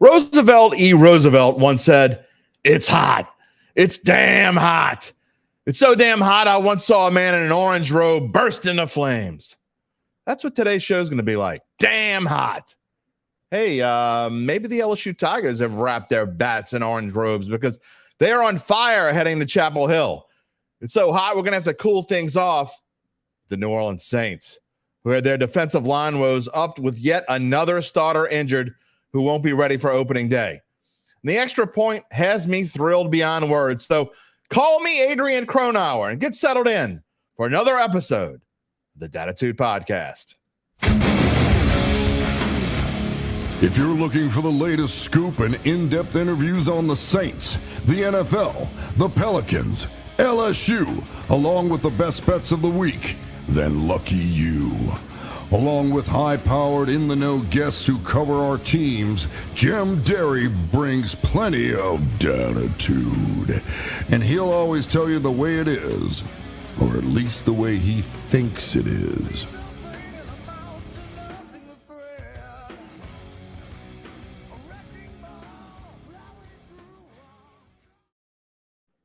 Roosevelt E. Roosevelt once said, "It's hot. It's damn hot. It's so damn hot, I once saw a man in an orange robe burst into flames." That's what today's show is going to be like. Damn hot. Hey, maybe the LSU Tigers have wrapped their bats in orange robes because they are on fire heading to Chapel Hill. It's so hot, we're going to have to cool things off. The New Orleans Saints, who had their defensive line woes up with yet another starter injured who won't be ready for opening day. And the extra point has me thrilled beyond words. So call me Adrian Cronauer and get settled in for another episode of the Dattitude Podcast. If you're looking for the latest scoop and in-depth interviews on the Saints, the NFL, the Pelicans, LSU, along with the best bets of the week, then lucky you. Along with high-powered, in-the-know guests who cover our teams, Jim Derry brings plenty of Dattitude. And he'll always tell you the way it is, or at least the way he thinks it is.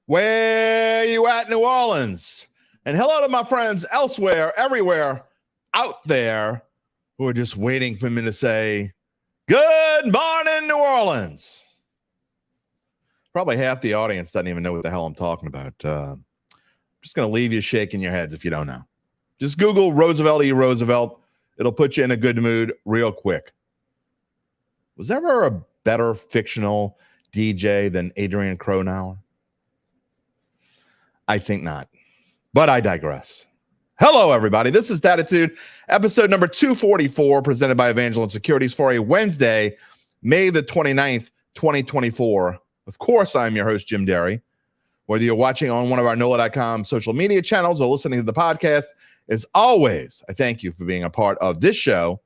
Where you at, New Orleans? And hello to my friends elsewhere, everywhere, out there who are just waiting for me to say, good morning, New Orleans. Probably half the audience doesn't even know what the hell I'm talking about. I'm just going to leave you shaking your heads if you don't know. Just Google Roosevelt E. Roosevelt. It'll put you in a good mood real quick. Was there ever a better fictional DJ than Adrian Cronauer? I think not, but I digress. Hello, everybody. This is Dattitude, episode number 244, presented by Evangeline Securities for a Wednesday, May the 29th, 2024. Of course, I'm your host, Jim Derry. Whether you're watching on one of our NOLA.com social media channels or listening to the podcast, as always, I thank you for being a part of this show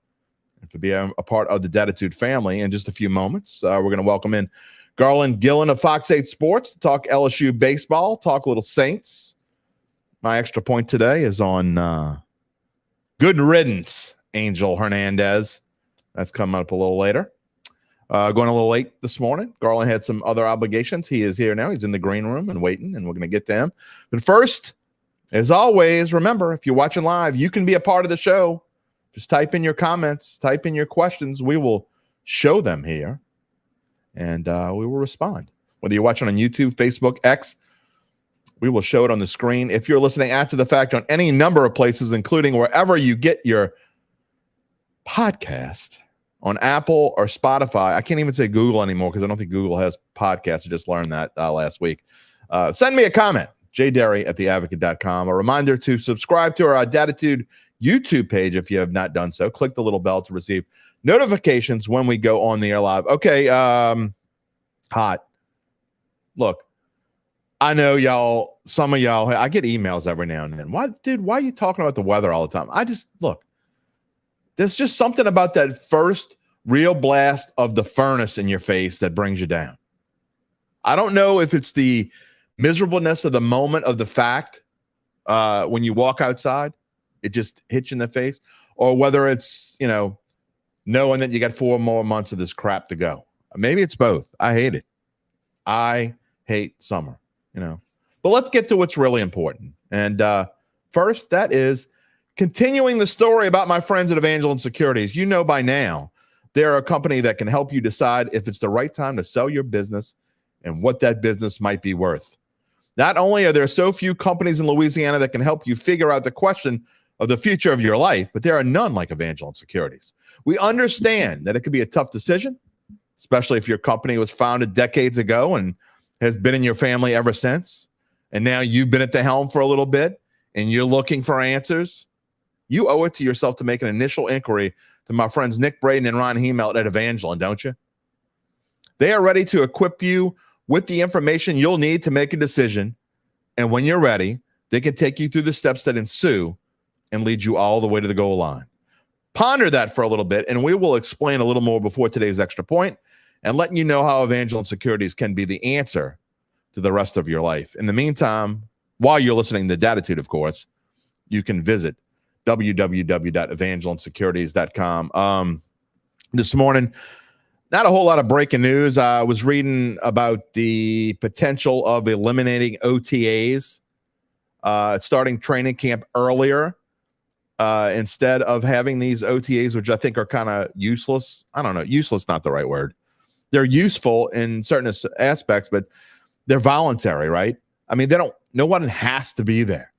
and for being a part of the Dattitude family. In just a few moments, we're going to welcome in Garland Gillen of Fox 8 Sports to talk LSU baseball, talk a little Saints. My extra point today is on good riddance, Angel Hernandez. That's coming up a little later. Going a little late this morning. Garland had some other obligations. He is here now. He's in the green room and waiting, and we're going to get to him. But first, as always, remember, if you're watching live, you can be a part of the show. Just type in your comments, type in your questions. We will show them here. And we will respond. Whether you're watching on YouTube, Facebook, X, we will show it on the screen. If you're listening after the fact on any number of places, including wherever you get your podcast, on Apple or Spotify, I can't even say Google anymore because I don't think Google has podcasts. I just learned that last week. Send me a comment, jderry@theadvocate.com. A reminder to subscribe to our Dattitude YouTube page if you have not done so. Click the little bell to receive notifications when we go on the air live. Okay, hot. Look, I know y'all, some of y'all, I get emails every now and then. Why are you talking about the weather all the time? Look, there's just something about that first real blast of the furnace in your face that brings you down. I don't know if it's the miserableness of the moment of the fact when you walk outside, it just hits you in the face, or whether it's, knowing that you got 4 more months of this crap to go. Maybe it's both. I hate it. I hate summer, But let's get to what's really important. And first, that is continuing the story about my friends at Evangeline Securities. You know by now, they're a company that can help you decide if it's the right time to sell your business and what that business might be worth. Not only are there so few companies in Louisiana that can help you figure out the question of the future of your life, but there are none like Evangeline Securities. We understand that it could be a tough decision, especially if your company was founded decades ago and has been in your family ever since, and now you've been at the helm for a little bit, and you're looking for answers. You owe it to yourself to make an initial inquiry to my friends Nick Braden and Ron Hemelt at Evangeline, don't you? They are ready to equip you with the information you'll need to make a decision, and when you're ready, they can take you through the steps that ensue and lead you all the way to the goal line. Ponder that for a little bit, and we will explain a little more before today's extra point and letting you know how Evangeline Securities can be the answer to the rest of your life. In the meantime, while you're listening to Dattitude, of course, you can visit www.evangelinesecurities.com. This morning, Not a whole lot of breaking news. I was reading about the potential of eliminating OTAs, starting training camp earlier instead of having these OTAs, which I think are kind of useless. I don't know. Useless, not the right word. They're useful in certain aspects, but they're voluntary, right? I mean, no one has to be there.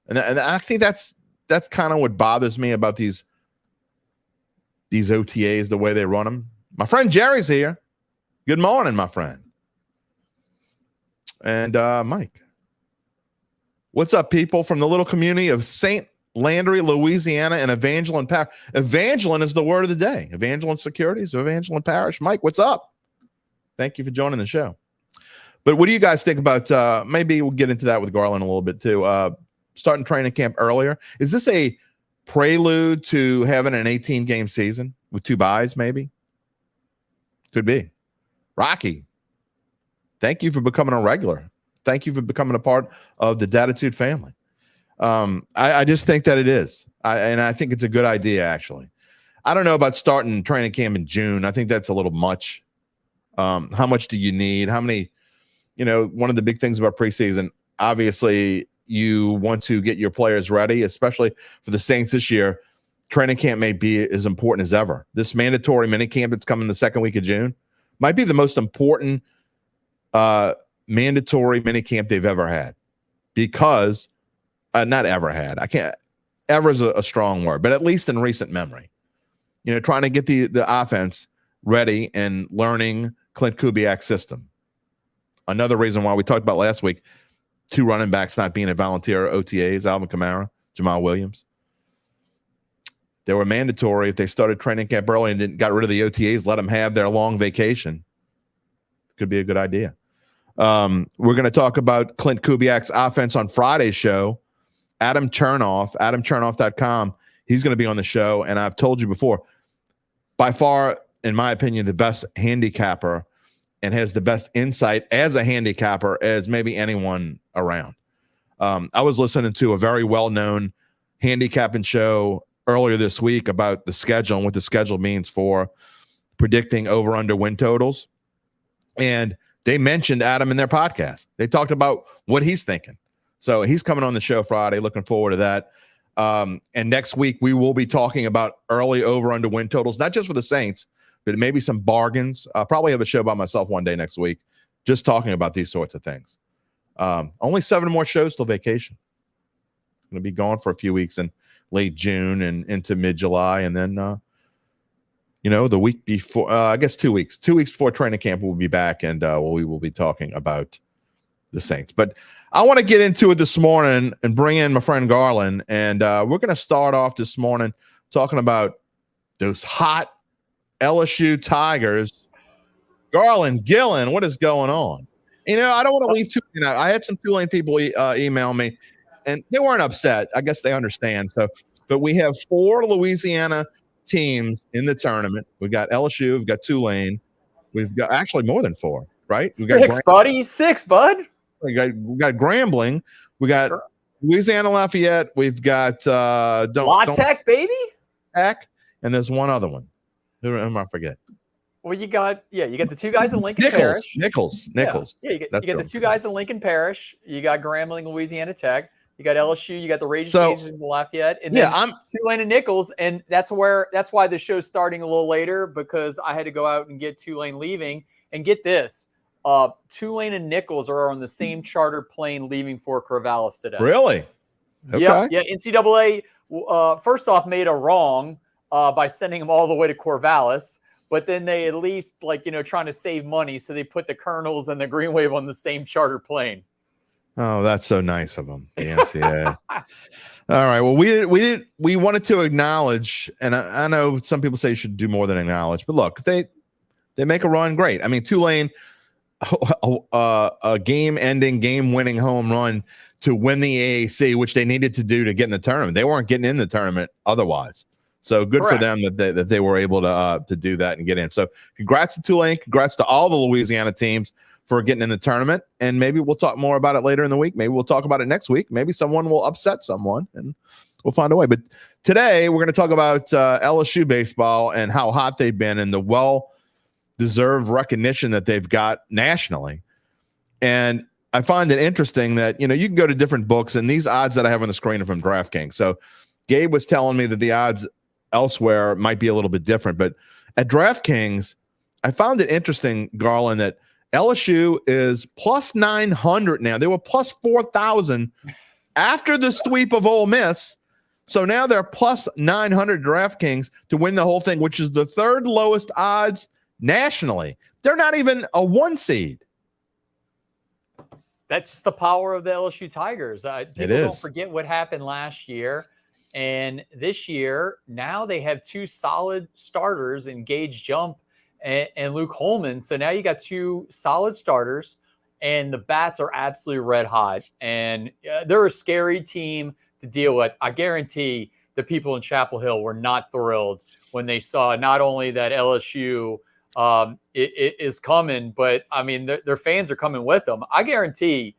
And I think that's kind of what bothers me about these OTAs, the way they run them. My friend Jerry's here. Good morning, my friend. And Mike. What's up, people from the little community of St. Landry, Louisiana, and Evangeline Parish. Evangeline is the word of the day. Evangeline Securities, Evangeline Parish. Mike, what's up? Thank you for joining the show. But what do you guys think about, maybe we'll get into that with Garland a little bit too, starting training camp earlier? Is this a prelude to having an 18-game season with 2 byes, maybe? Could be. Rocky, thank you for becoming a regular. Thank you for becoming a part of the Dattitude family. I just think that it is. And I think it's a good idea, actually. I don't know about starting training camp in June. I think that's a little much. How much do you need? How many, one of the big things about preseason, obviously you want to get your players ready, especially for the Saints this year. Training camp may be as important as ever. This mandatory minicamp that's coming the second week of June might be the most important mandatory minicamp they've ever had, because not ever had. I can't. Ever is a strong word, but at least in recent memory, trying to get the offense ready and learning Clint Kubiak's system. Another reason why we talked about last week, 2 running backs not being a volunteer OTAs, Alvin Kamara, Jamal Williams. They were mandatory. If they started training camp early and got rid of the OTAs, let them have their long vacation. Could be a good idea. We're going to talk about Clint Kubiak's offense on Friday's show. Adam Chernoff, AdamChernoff.com. He's going to be on the show. And I've told you before, by far, in my opinion, the best handicapper and has the best insight as a handicapper as maybe anyone around. I was listening to a very well-known handicapping show earlier this week about the schedule and what the schedule means for predicting over-under win totals. And they mentioned Adam in their podcast. They talked about what he's thinking. So he's coming on the show Friday. Looking forward to that. And next week, we will be talking about early over-under win totals, not just for the Saints, but maybe some bargains. I'll probably have a show by myself one day next week, just talking about these sorts of things. Only 7 more shows till vacation. I'm going to be gone for a few weeks in late June and into mid-July. And then, the week before, I guess 2 weeks. 2 weeks before training camp, we'll be back, and we will be talking about the Saints. But I want to get into it this morning and bring in my friend Garland. And we're going to start off this morning talking about those hot LSU Tigers. Garland Gillen, what is going on? I don't want to leave Tulane out. I had some Tulane people email me, and they weren't upset. I guess they understand. But we have 4 Louisiana teams in the tournament. We've got LSU, we've got Tulane, we've got actually more than 4, right? We've 6, buddy. 6, bud. We got Grambling, we got Louisiana Lafayette, we've got La Tech, baby. Tech, and there's one other one. Who am I forget? Well, you got the 2 guys in Lincoln Parish. Nichols. Yeah, you get the 2 guys in Lincoln Parish. You got Grambling, Louisiana Tech. You got LSU. You got the Raging Cajuns in Lafayette. And then Tulane and Nichols. And that's why the show's starting a little later, because I had to go out and get Tulane leaving. And get this, Tulane and Nichols are on the same charter plane leaving for Corvallis today. Really? Okay. Yeah. NCAA first off made a wrong by sending them all the way to Corvallis. But then they at least, trying to save money, so they put the Colonels and the Green Wave on the same charter plane. Oh, that's so nice of them, the NCAA. All right. Well, we wanted to acknowledge, and I know some people say you should do more than acknowledge, but look, they make a run, great. I mean, Tulane, a game-ending, game-winning home run to win the AAC, which they needed to do to get in the tournament. They weren't getting in the tournament otherwise. So good for them that they were able to do that and get in. So congrats to Tulane. Congrats to all the Louisiana teams for getting in the tournament. And maybe we'll talk more about it later in the week. Maybe we'll talk about it next week. Maybe someone will upset someone, and we'll find a way. But today we're going to talk about LSU baseball and how hot they've been and the deserved recognition that they've got nationally. And I find it interesting that, you can go to different books, and these odds that I have on the screen are from DraftKings. So Gabe was telling me that the odds elsewhere might be a little bit different, but at DraftKings, I found it interesting, Garland, that LSU is plus 900 now. They were plus 4,000 after the sweep of Ole Miss. So now they're plus 900 DraftKings to win the whole thing, which is the third lowest odds nationally. They're not even a 1 seed. That's the power of the LSU Tigers. It is. Don't forget what happened last year. And this year, now they have 2 solid starters in Gage Jump and Luke Holman. So now you got 2 solid starters, and the bats are absolutely red hot. And they're a scary team to deal with. I guarantee the people in Chapel Hill were not thrilled when they saw not only that LSU is coming, but I mean, their fans are coming with them. I guarantee,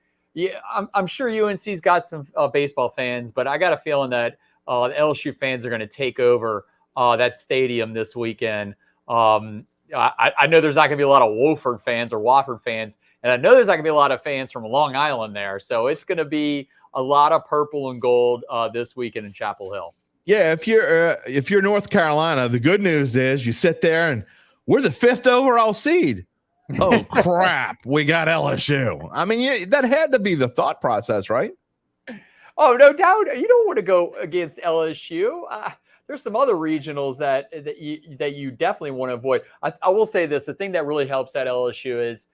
I'm sure UNC's got some baseball fans, but I got a feeling that the LSU fans are going to take over that stadium this weekend. I know there's not going to be a lot of Wofford fans or Wofford fans, and I know there's not going to be a lot of fans from Long Island there. So it's going to be a lot of purple and gold this weekend in Chapel Hill. Yeah, if you're North Carolina, the good news is you sit there and we're the 5th overall seed. Oh, crap. We got LSU. I mean, that had to be the thought process, right? Oh, no doubt. You don't want to go against LSU. There's some other regionals that you definitely want to avoid. I will say this. The thing that really helps at LSU is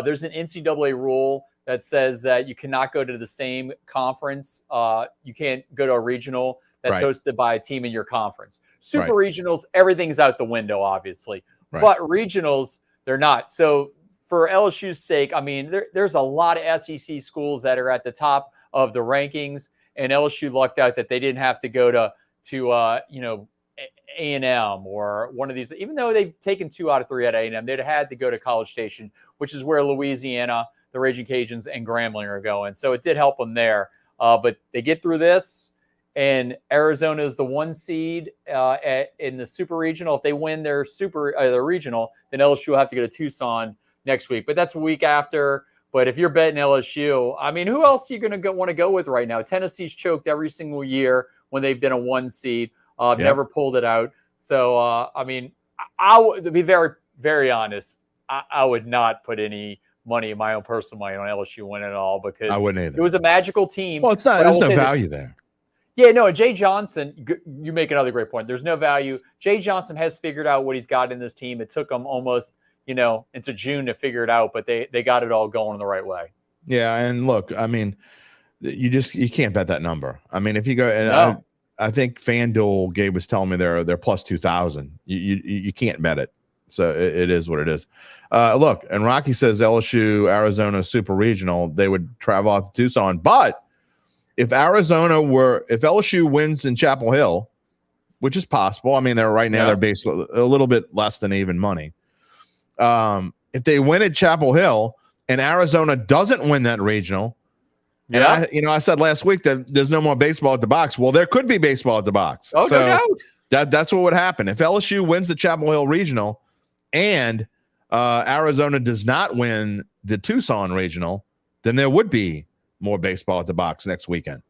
there's an NCAA rule that says that you cannot go to the same conference. You can't go to a regional that's hosted by a team in your conference. Super regionals, everything's out the window, obviously. But regionals, they're not. So for LSU's sake, I mean, there's a lot of SEC schools that are at the top of the rankings, and LSU lucked out that they didn't have to go to A&M or one of these. Even though they've taken 2 out of 3 at A&M, they'd have had to go to College Station, which is where Louisiana, the Raging Cajuns, and Grambling are going. So it did help them there. But they get through this, and Arizona is the 1 seed in the Super Regional. If they win their regional, then LSU will have to go to Tucson next week. But that's a week after. But if you're betting LSU, I mean, who else are you going to want to go with right now? Tennessee's choked every single year when they've been a 1 seed. Never pulled it out. So, I mean, I would be very, very honest. I would not put any money, my own personal money, on LSU winning at all, because I wouldn't either. It was a magical team. Well, it's not. There's no value there. Yeah, no, Jay Johnson, you make another great point. There's no value. Jay Johnson has figured out what he's got in this team. It took him almost, into June to figure it out, but they got it all going the right way. Yeah, and look, I mean, you can't bet that number. I mean, if you go, and I think FanDuel, Gabe was telling me they're plus 2,000. You can't bet it. So it is what it is. Look, and Rocky says LSU, Arizona Super Regional, they would travel out to Tucson, but if LSU wins in Chapel Hill, which is possible. I mean, they're basically a little bit less than even money. If they win at Chapel Hill and Arizona doesn't win that regional, and I said last week that there's no more baseball at the box. Well, there could be baseball at the box. Oh, so no doubt. That's what would happen if LSU wins the Chapel Hill regional and Arizona does not win the Tucson regional. Then there would be more baseball at the box next weekend.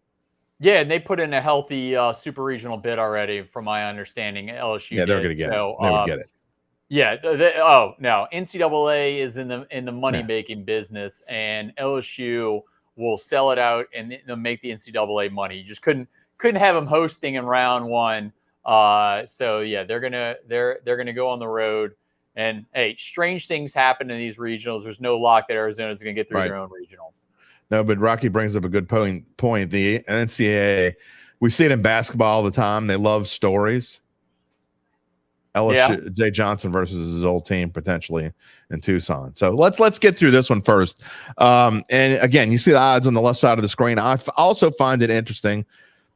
Yeah, and they put in a healthy super regional bid already, from my understanding. LSU, they're going to get it. They would get it. Yeah. No, NCAA is in the money making business, and LSU will sell it out and they'll make the NCAA money. You just couldn't have them hosting in round 1. So yeah, they're gonna go on the road. And hey, strange things happen in these regionals. There's no lock that Arizona's going to get through their own regional. No, but Rocky brings up a good point. The NCAA, we see it in basketball all the time. They love stories. LSU, Jay Johnson versus his old team potentially in Tucson. So let's get through this one first. And again, you see the odds on the left side of the screen. I also find it interesting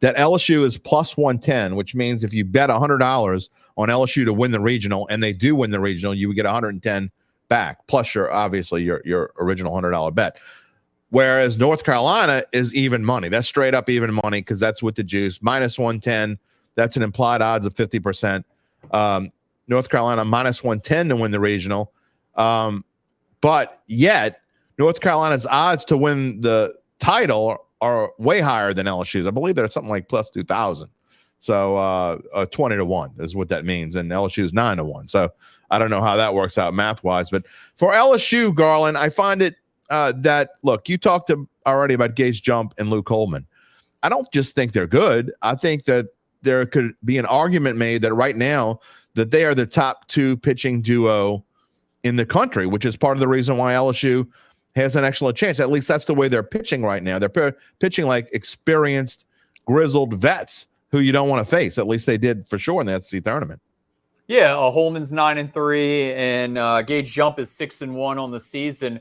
that LSU is plus 110, which means if you bet $100 on LSU to win the regional, and they do win the regional, you would get 110 back, plus your original $100 bet. Whereas North Carolina is even money. That's straight up even money because that's with the juice. Minus 110. That's an implied odds of 50%. North Carolina minus 110 to win the regional. But yet, North Carolina's odds to win the title are way higher than LSU's. I believe they're something like plus 2,000. So 20-1 is what that means. And LSU's 9-1. So I don't know how that works out math-wise. But for LSU, Garland, I find it that, look, you talked already about Gage Jump and Luke Coleman. I don't just think they're good. I think that there could be an argument made that right now that they are the top 2 pitching duo in the country, which is part of the reason why LSU has an excellent chance. At least that's the way they're pitching right now. They're pitching like experienced, grizzled vets who you don't want to face. At least they did for sure in the SEC tournament. Yeah, Holman's 9-3, and Gage Jump is 6-1 on the season.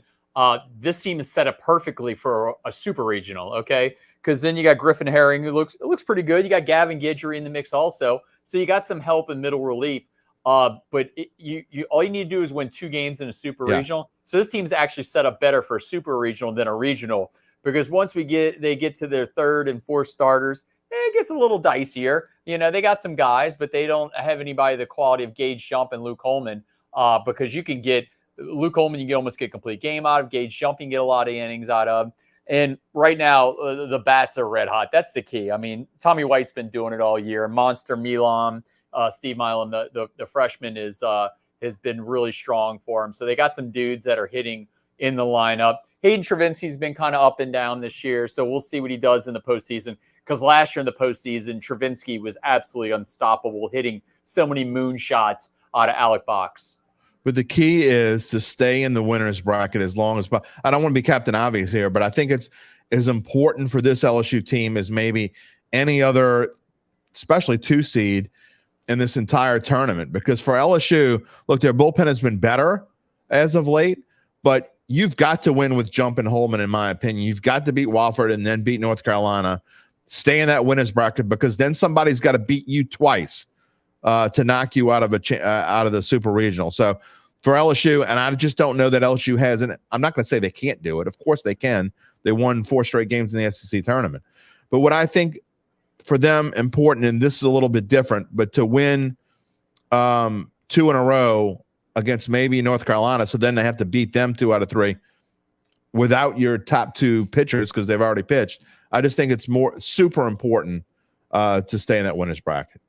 This team is set up perfectly for a super regional, okay? Because then you got Griffin Herring, who looks pretty good. You got Gavin Guidry in the mix also, so you got some help in middle relief. But you all you need to do is win 2 games in a super regional. So this team's actually set up better for a super regional than a regional, because once they get to their 3rd and 4th starters, it gets a little dicier. You know, they got some guys, but they don't have anybody the quality of Gage Jump and Luke Coleman, because you can get Luke Coleman, you can almost get a complete game out of. Gage Jump, you can get a lot of innings out of. And right now, the bats are red hot. That's the key. I mean, Tommy White's been doing it all year. Monster Milam, Steve Milam, the freshman, has been really strong for him. So they got some dudes that are hitting in the lineup. Hayden Travinski's been kind of up and down this year, so we'll see what he does in the postseason. Because last year in the postseason, Travinski was absolutely unstoppable, hitting so many moonshots out of Alec Box. But the key is to stay in the winner's bracket as long as possible. I don't want to be Captain Obvious here, but I think it's as important for this LSU team as maybe any other, especially 2 seed in this entire tournament. Because for LSU, look, their bullpen has been better as of late, but you've got to win with Jump and Holman, in my opinion. You've got to beat Wofford and then beat North Carolina. Stay in that winner's bracket, because then somebody's got to beat you twice to knock you out of the super regional. So for LSU, and I just don't know that LSU has, and I'm not going to say they can't do it. Of course they can. They won 4 straight games in the SEC tournament. But what I think for them important, and this is a little bit different, but to win 2 in a row against maybe North Carolina, so then they have to beat them 2 out of 3 without your top 2 pitchers because they've already pitched. I just think it's super important to stay in that winner's bracket.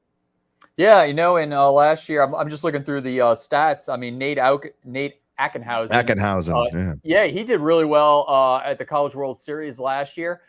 Yeah, you know, and last year, I'm just looking through the stats. I mean, Nate Ackenhausen. Yeah, he did really well at the College World Series last year.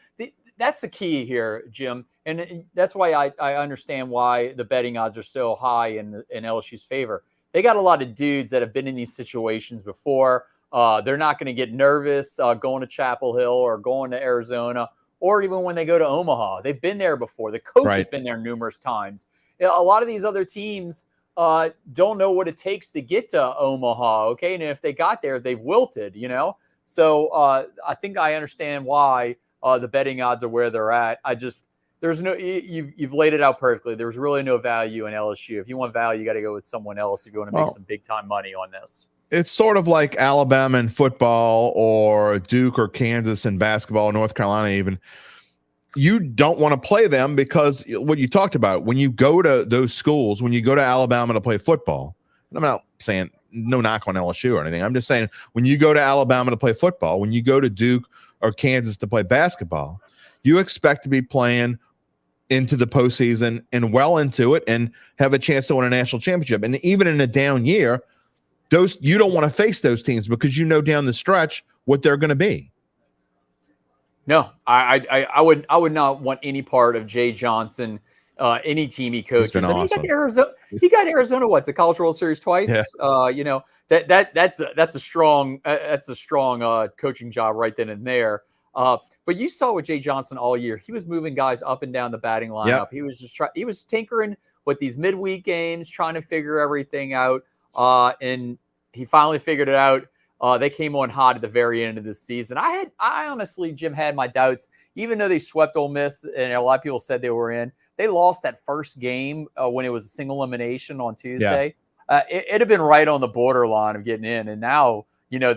That's the key here, Jim, and that's why I understand why the betting odds are so high in LSU's favor. They got a lot of dudes that have been in these situations before. They're not going to get nervous going to Chapel Hill or going to Arizona, or even when they go to Omaha. They've been there before. The coach has been there numerous times. A lot of these other teams don't know what it takes to get to Omaha, okay? And if they got there, they've wilted, you know? So I think I understand why the betting odds are where they're at. You've laid it out perfectly. There's really no value in LSU. If you want value, you got to go with someone else if you want to make some big-time money on this. It's sort of like Alabama in football, or Duke or Kansas in basketball, North Carolina even. You don't want to play them because what you talked about, when you go to those schools, when you go to Alabama to play football, and I'm not saying no knock on LSU or anything. I'm just saying when you go to Alabama to play football, when you go to Duke or Kansas to play basketball, you expect to be playing into the postseason and well into it and have a chance to win a national championship. And even in a down year, you don't want to face those teams because you know down the stretch what they're going to be. No, I would not want any part of Jay Johnson, any team he coaches. Awesome. He got Arizona what, the College World Series twice. Yeah. You know, that's a strong coaching job right then and there. But you saw with Jay Johnson all year, he was moving guys up and down the batting lineup. Yep. He was just he was tinkering with these midweek games, trying to figure everything out. And he finally figured it out. They came on hot at the very end of the season. I honestly, Jim, had my doubts, even though they swept Ole Miss and a lot of people said they were in. They lost that first game when it was a single elimination on Tuesday. Yeah. It'd have been right on the borderline of getting in. And now, you know,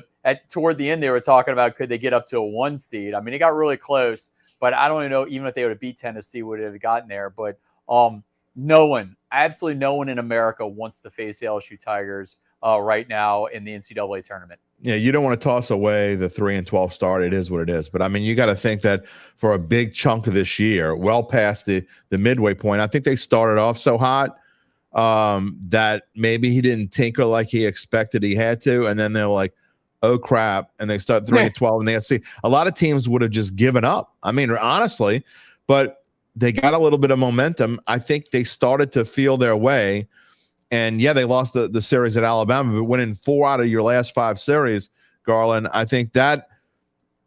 toward the end, they were talking about could they get up to a 1 seed. I mean, it got really close, but I don't even know even if they would have beat Tennessee would have gotten there. But absolutely no one in America wants to face the LSU Tigers right now in the NCAA tournament. Yeah, you don't want to toss away the 3-12 start. It is what it is. But I mean, you got to think that for a big chunk of this year, well past the midway point, I think they started off so hot that maybe he didn't tinker like he expected he had to, and then they're like, oh crap, and they start 3-12, and they see a lot of teams would have just given up. I mean, honestly, but they got a little bit of momentum. I think they started to feel their way. And yeah, they lost the series at Alabama, but winning 4 out of your last 5 series, Garland, I think that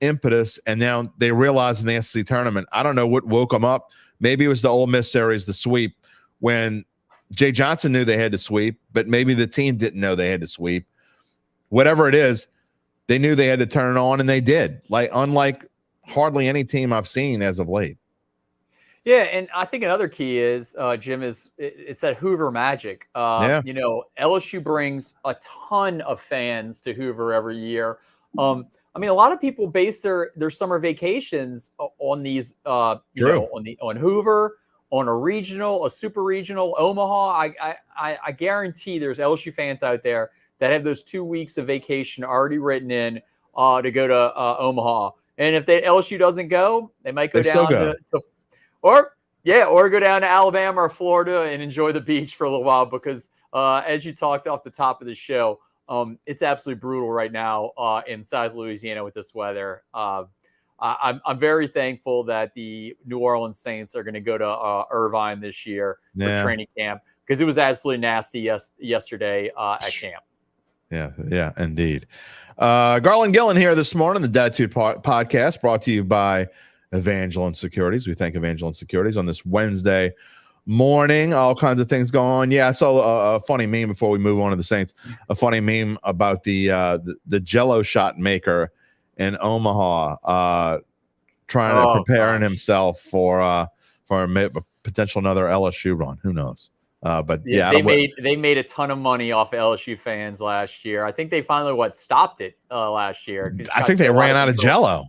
impetus, and now they realize in the SEC tournament, I don't know what woke them up. Maybe it was the Ole Miss series, the sweep, when Jay Johnson knew they had to sweep, but maybe the team didn't know they had to sweep. Whatever it is, they knew they had to turn it on, and they did. Like, unlike hardly any team I've seen as of late. Yeah, and I think another key is, Jim, it's that Hoover magic. You know, LSU brings a ton of fans to Hoover every year. I mean, a lot of people base their summer vacations on these, on Hoover, on a regional, a super regional, Omaha. I guarantee there's LSU fans out there that have those 2 weeks of vacation already written in to go to Omaha. And if LSU doesn't go, they might go down to or go down to Alabama or Florida and enjoy the beach for a little while, because as you talked off the top of the show, it's absolutely brutal right now in South Louisiana with this weather. I'm very thankful that the New Orleans Saints are going to go to Irvine this year for training camp, because it was absolutely nasty yesterday at camp. Yeah, indeed. Garland Gillen here this morning, the Dattitude podcast, brought to you by Evangeline Securities. We thank Evangeline Securities on this Wednesday morning. All kinds of things going on. Yeah, I saw a funny meme before we move on to the Saints. A funny meme about the Jello shot maker in Omaha, preparing himself for a potential another LSU run. Who knows? But yeah, they made a ton of money off LSU fans last year. I think they finally stopped it last year. I think they ran out of Jello.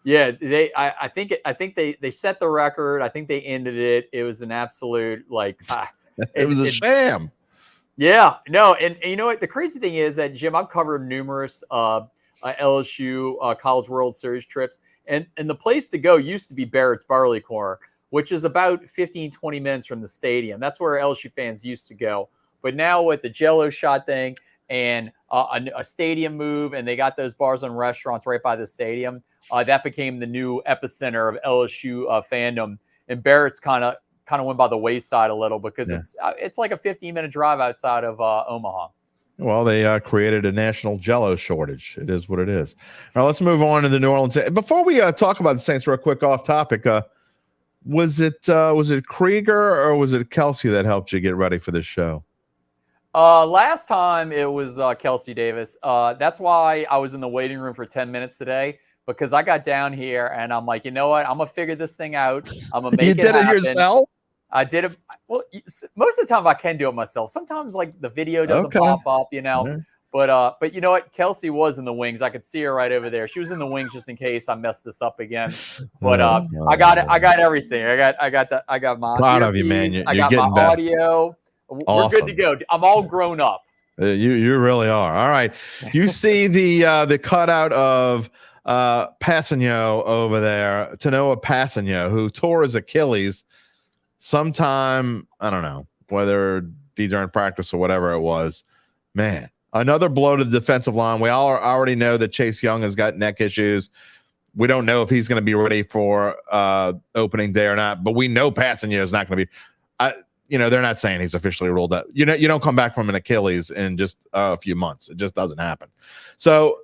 Yeah, I think they set the record. I think they ended it. It was an absolute it was a sham. Yeah, no, and you know what? The crazy thing is that, Jim, I've covered numerous LSU College World Series trips, and the place to go used to be Barrett's Barley Corner, which is about 15, 20 minutes from the stadium. That's where LSU fans used to go. But now with the Jello shot thing and a stadium move, and they got those bars and restaurants right by the stadium, that became the new epicenter of LSU fandom. And Barrett's kind of went by the wayside a little, because it's like a 15-minute drive outside of Omaha. Well, they created a national Jello shortage. It is what it is. All right, let's move on to the New Orleans. Before we talk about the Saints real quick off topic, was it Krieger or was it Kelsey that helped you get ready for this show? Last time it was Kelsey Davis. That's why I was in the waiting room for 10 minutes today, because I got down here and I'm like, you know what? I'm going to figure this thing out. I'm going to make it happen. You did it yourself? I did it. Well, most of the time I can do it myself. Sometimes the video doesn't pop up, Mm-hmm. But you know what? Kelsey was in the wings. I could see her right over there. She was in the wings just in case I messed this up again. But I got it. I got everything. I got my proud of you, man. You're got getting my audio. Awesome. We're good to go. I'm all grown up. You really are. All right. You see the cutout of Kpassagnon over there, Tanoh Kpassagnon, who tore his Achilles sometime, I don't know, whether it be during practice or whatever it was. Man, another blow to the defensive line. We all already know that Chase Young has got neck issues. We don't know if he's going to be ready for opening day or not, but we know Kpassagnon is not going to be. They're not saying he's officially ruled out. You don't come back from an Achilles in just a few months. It just doesn't happen. So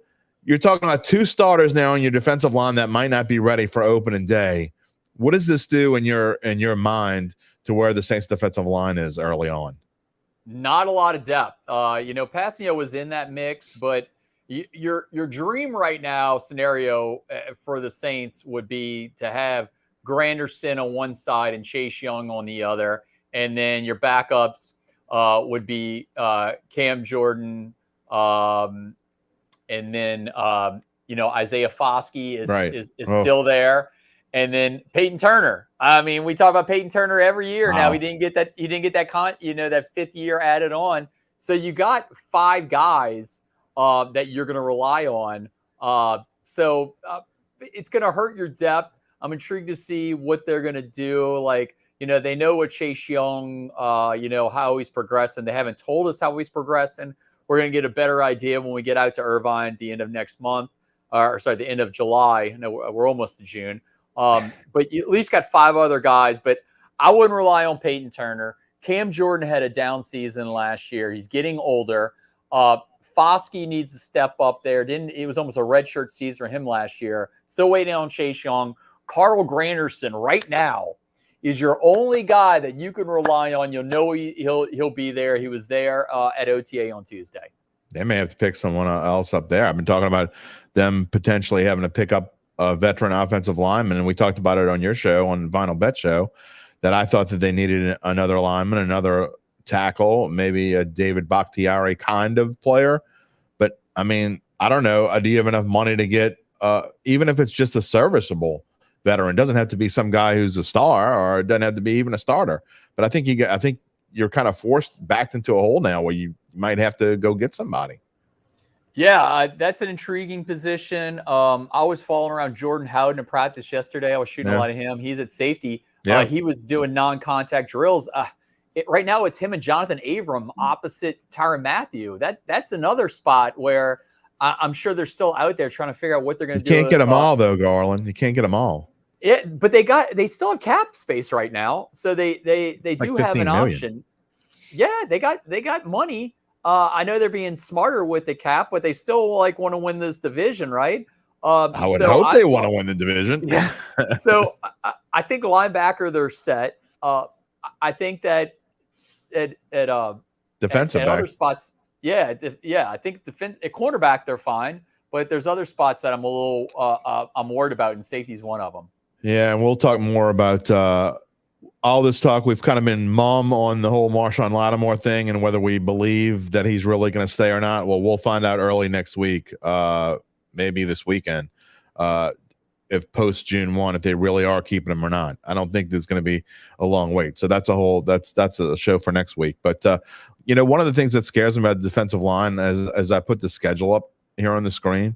you're talking about 2 starters now on your defensive line that might not be ready for opening day. What does this do in your mind to where the Saints defensive line is early on? Not a lot of depth. Kpassagnon was in that mix, but your dream right now scenario for the Saints would be to have Granderson on one side and Chase Young on the other. And then your backups would be Cam Jordan, and then Isaiah Foskey is still there, and then Peyton Turner. I mean, we talk about Peyton Turner every year now. He didn't get that. He didn't get that that 5th year added on. So you got 5 guys that you're going to rely on. So it's going to hurt your depth. I'm intrigued to see what they're going to do. Like, they know what Chase Young, how he's progressing. They haven't told us how he's progressing. We're going to get a better idea when we get out to Irvine at the end of next month, the end of July. No, we're almost to June. But you at least got 5 other guys. But I wouldn't rely on Peyton Turner. Cam Jordan had a down season last year. He's getting older. Foskey needs to step up there. It was almost a redshirt season for him last year. Still waiting on Chase Young. Carl Granderson right now is your only guy that you can rely on. You'll know he'll be there. He was there at OTA on Tuesday. They may have to pick someone else up there. I've been talking about them potentially having to pick up a veteran offensive lineman, and we talked about it on your show, on Vinyl Bet Show, that I thought that they needed another lineman, another tackle, maybe a David Bakhtiari kind of player. But, I mean, I don't know. Do you have enough money to get, even if it's just a serviceable veteran? It doesn't have to be some guy who's a star, or it doesn't have to be even a starter. But I think you're kind of backed into a hole now where you might have to go get somebody. Yeah, that's an intriguing position. I was following around Jordan Howden in practice yesterday. I was shooting a lot of him. He's at safety. Yeah. He was doing non-contact drills. Right now, it's him and Jonathan Abram opposite Tyrann Mathieu. That's another spot where I'm sure they're still out there trying to figure out what they're going to do. You can't get them all, though, Garland. You can't get them all. But they still have cap space right now, so they do have an option. Yeah, they got money. I know they're being smarter with the cap, but they still want to win this division, right? I would hope they want to win the division. Yeah. So I think linebacker they're set. I think that at defensive at back. other spots, I think at cornerback they're fine, but there's other spots that I'm a little I'm worried about, and safety's one of them. Yeah, and we'll talk more about all this talk. We've kind of been mum on the whole Marshawn Lattimore thing and whether we believe that he's really going to stay or not. Well, we'll find out early next week, maybe this weekend, if post June 1, if they really are keeping him or not. I don't think there's going to be a long wait. So that's a show for next week. But one of the things that scares me about the defensive line, as I put the schedule up here on the screen,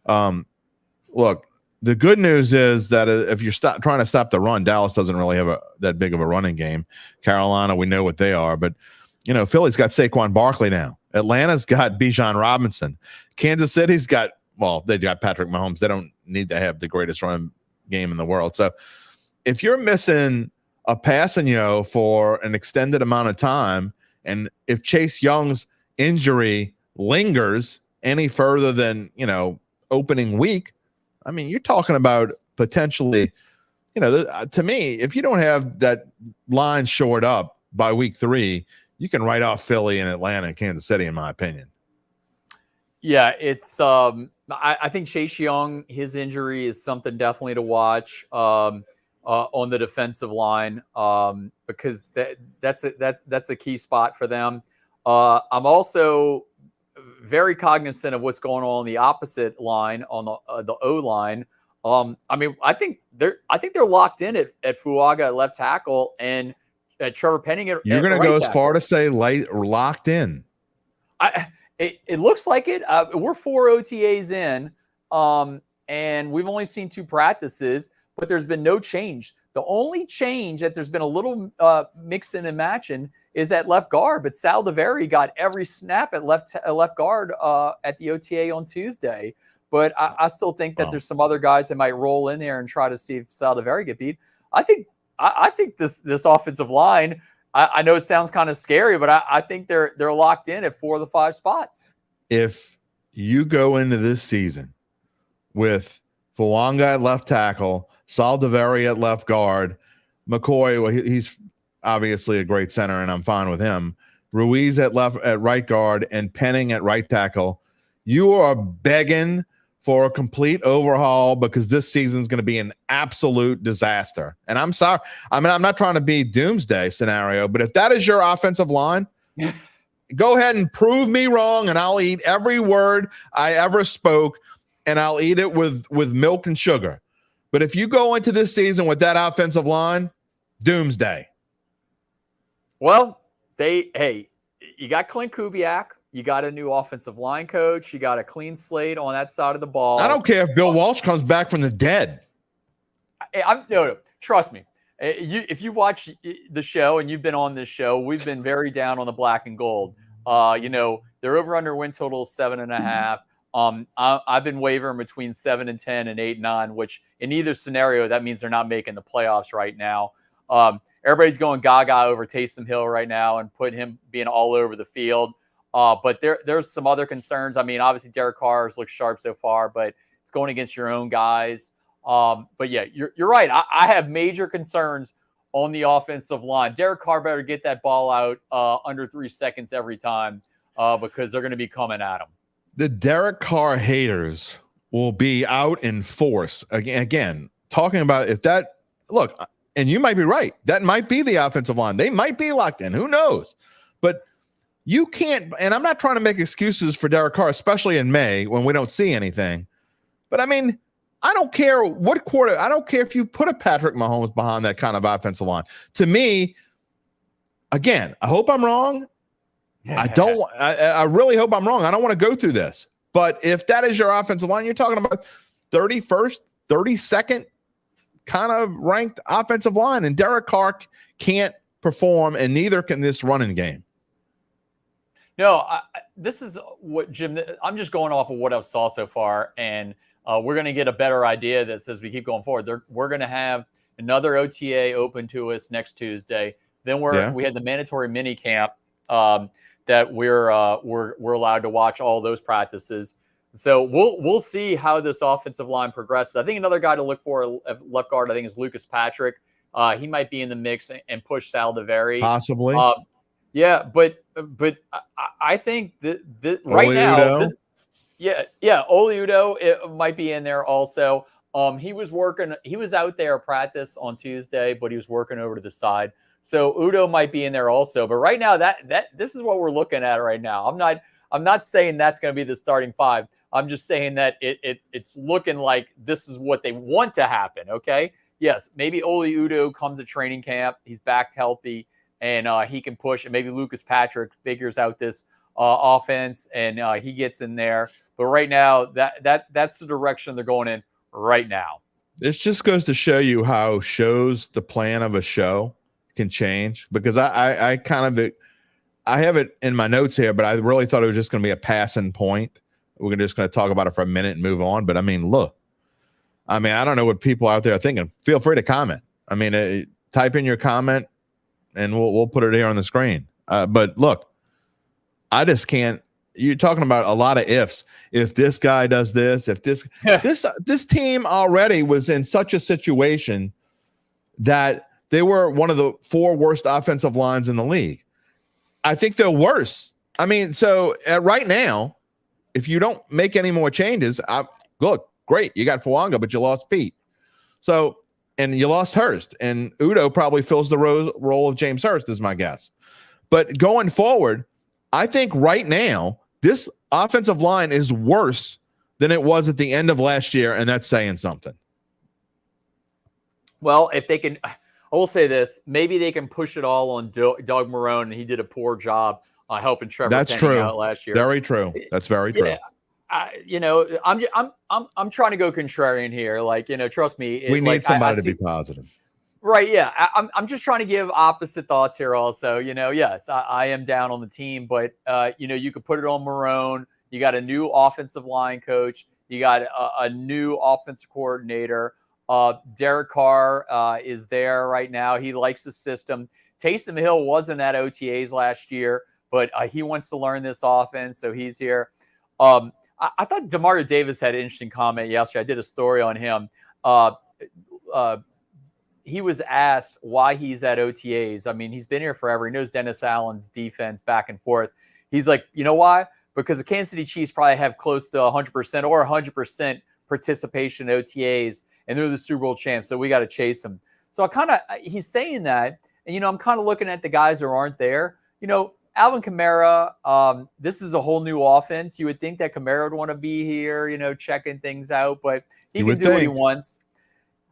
look. The good news is that if you're trying to stop the run, Dallas doesn't really have that big of a running game. Carolina, we know what they are. But, Philly's got Saquon Barkley now. Atlanta's got Bijan Robinson. Kansas City's got Patrick Mahomes. They don't need to have the greatest run game in the world. So if you're missing a Kpassagnon for an extended amount of time, and if Chase Young's injury lingers any further than, opening week, I mean, you're talking about potentially, to me, if you don't have that line shored up by week 3, you can write off Philly and Atlanta and Kansas City, in my opinion. Yeah, it's I think Chase Young, his injury is something definitely to watch on the defensive line because that's a key spot for them. I'm also very cognizant of what's going on the opposite line on the O line. I mean, I think they're locked in at Fuaga at left tackle and Trevor Penning at You're going to go as tackle. far to say locked in. It looks like it. We're 4 OTAs in, and we've only seen 2 practices, but there's been no change. The only change that there's been a little mixing and matching is at left guard, but Sal DeVeri got every snap at left guard at the OTA on Tuesday. But I still think that there's some other guys that might roll in there and try to see if Sal DeVeri get beat. I think this offensive line, I know it sounds kind of scary, but I think they're locked in at 4 of the 5 spots. If you go into this season with Fuanga at left tackle, Sal DeVeri at left guard, McCoy, well, he's obviously a great center, and I'm fine with him. Ruiz at right guard, and Penning at right tackle. You are begging for a complete overhaul because this season's going to be an absolute disaster. And I'm sorry. I mean, I'm not trying to be doomsday scenario, but if that is your offensive line, go ahead and prove me wrong, and I'll eat every word I ever spoke, and I'll eat it with milk and sugar. But if you go into this season with that offensive line, doomsday. Well, you got Clint Kubiak. You got a new offensive line coach. You got a clean slate on that side of the ball. I don't care if Bill Walsh comes back from the dead. No, trust me. If you watch the show and you've been on this show, we've been very down on the black and gold. Their over/under win total is 7.5. I've been wavering between 7 and 10 and 8 and 9, which in either scenario that means they're not making the playoffs right now. Everybody's going gaga over Taysom Hill right now and putting him being all over the field. But there's some other concerns. I mean, obviously Derek Carr's looked sharp so far, but it's going against your own guys. But yeah, you're right. I have major concerns on the offensive line. Derek Carr better get that ball out under 3 seconds every time because they're going to be coming at him. The Derek Carr haters will be out in force again talking about if that look, and you might be right. That might be the offensive line. They might be locked in. Who knows? But you can't, and I'm not trying to make excuses for Derek Carr, especially in May when we don't see anything. But I mean, I don't care what quarter. I don't care if you put a Patrick Mahomes behind that kind of offensive line. To me, again, I hope I'm wrong. I really hope I'm wrong. I don't want to go through this. But if that is your offensive line, you're talking about 31st, 32nd kind of ranked offensive line. And Derek Carr can't perform, and neither can this running game. No, this is what, Jim, I'm just going off of what I've saw so far. And we're going to get a better idea that as we keep going forward. We're going to have another OTA open to us next Tuesday. Then we had the mandatory mini camp that we're allowed to watch all those practices. So we'll see how this offensive line progresses. I think another guy to look for at left guard, I think, is Lucas Patrick. He might be in the mix and push Sal DeVary. Possibly. Yeah, but I think that right now. Oli Udoh, it might be in there also. He was out there at practice on Tuesday, but he was working over to the side. So Udoh might be in there also. But right now, this is what we're looking at right now. I'm not saying that's going to be the starting 5. I'm just saying that it's looking like this is what they want to happen. Okay. Yes, maybe Oli Udoh comes to training camp. He's back healthy and he can push. And maybe Lucas Patrick figures out this offense and he gets in there. But right now, that's the direction they're going in right now. This just goes to show you how the plan of a show can change. Because I have it in my notes here, but I really thought it was just going to be a passing point. We're just going to talk about it for a minute and move on. But I mean, look, I don't know what people out there are thinking. Feel free to comment. Type in your comment, and we'll put it here on the screen. But look, I just can't. You're talking about a lot of ifs. If this guy does this, if this team already was in such a situation that they were one of the 4 worst offensive lines in the league. I think they're worse. So right now, if you don't make any more changes, look, great. You got Fuanga, but you lost Pete. So, and you lost Hurst. And Udoh probably fills the role of James Hurst, is my guess. But going forward, I think right now, this offensive line is worse than it was at the end of last year, and that's saying something. Well, if they can, I will say this, maybe they can push it all on Doug Marrone, and he did a poor job helping Trevor Penning out last year. Very true. That's very true. I'm trying to go contrarian here. Trust me. We need somebody to be positive. Right. Yeah. I'm just trying to give opposite thoughts here also. Yes, I am down on the team, but, you could put it on Marrone. You got a new offensive line coach. You got a new offensive coordinator. Derek Carr is there right now. He likes the system. Taysom Hill wasn't at OTAs last year, but he wants to learn this offense, so he's here. I thought Demario Davis had an interesting comment yesterday. I did a story on him. He was asked why he's at OTAs. He's been here forever. He knows Dennis Allen's defense back and forth. He's like, you know why? Because the Kansas City Chiefs probably have close to 100% or 100% participation in OTAs, and they're the Super Bowl champs, so we got to chase them. So he's saying that, and, I'm kind of looking at the guys that aren't there. Alvin Kamara, this is a whole new offense. You would think that Kamara would want to be here, checking things out, but he can do what he wants.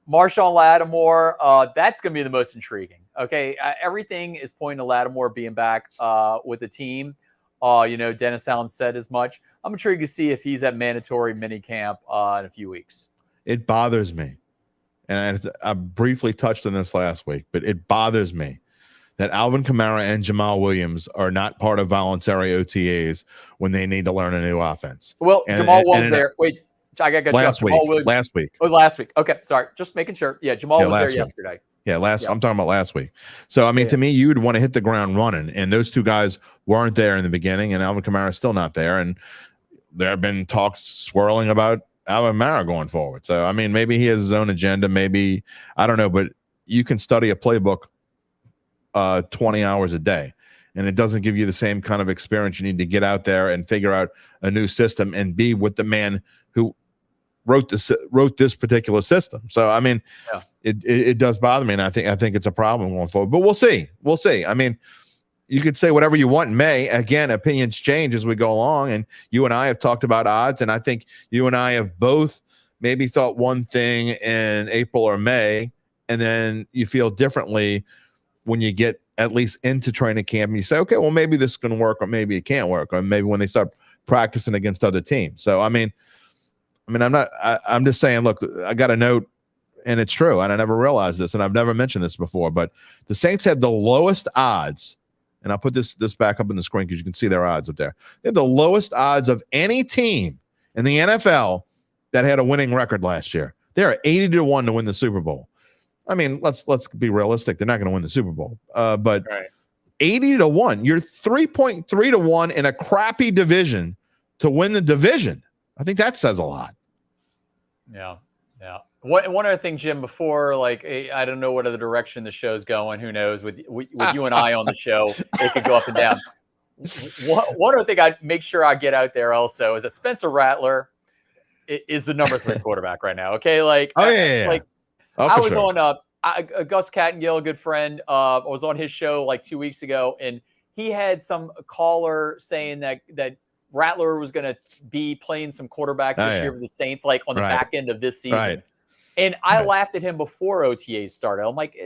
Marshawn Lattimore, that's going to be the most intriguing. Okay, everything is pointing to Lattimore being back with the team. Dennis Allen said as much. I'm intrigued to see if he's at mandatory minicamp in a few weeks. It bothers me. And I briefly touched on this last week, but it bothers me that Alvin Kamara and Jamal Williams are not part of voluntary OTAs when they need to learn a new offense. Well, Jamal was there. Wait, I got last week. Last week. Oh, last week. Okay, sorry. Just making sure. Yeah, Jamal was there yesterday. Yeah, I'm talking about last week. So, I mean, to me, you'd want to hit the ground running. And those two guys weren't there in the beginning, and Alvin Kamara is still not there. And there have been talks swirling about Alvin Kamara going forward. So, I mean, maybe he has his own agenda. Maybe, I don't know, but you can study a playbook 20 hours a day, and it doesn't give you the same kind of experience. You need to get out there and figure out a new system and be with the man who wrote this particular system. So, I mean, it does bother me, and I think it's a problem going forward. But we'll see. I mean, you could say whatever you want in May. Again, opinions change as we go along, and you and I have talked about odds, and I think you and I have both maybe thought one thing in April or May, and then you feel differently when you get at least into training camp and you say, okay, well, maybe this is going to work, or maybe it can't work, or maybe when they start practicing against other teams. So, I'm just saying, look, I got a note, and it's true, and I never realized this, and I've never mentioned this before, but the Saints had the lowest odds, and I'll put this back up on the screen because you can see their odds up there. They had the lowest odds of any team in the NFL that had a winning record last year. They are 80-1 to win the Super Bowl. I mean, let's be realistic. They're not going to win the Super Bowl, but 80-1. You're 3.3-1 in a crappy division to win the division. I think that says a lot. Yeah. One other thing, Jim, before, like, I don't know what other direction the show's going. Who knows? With you and I on the show, it could go up and down. One other thing I'd make sure I get out there also is that Spencer Rattler is the number 3 quarterback right now. Okay, like, like. I was on Gus Cattengill, a good friend. I was on his show like 2 weeks ago, and he had some caller saying that Rattler was going to be playing some quarterback this year for the Saints, like on the back end of this season. Right. And I laughed at him before OTAs started. I'm like,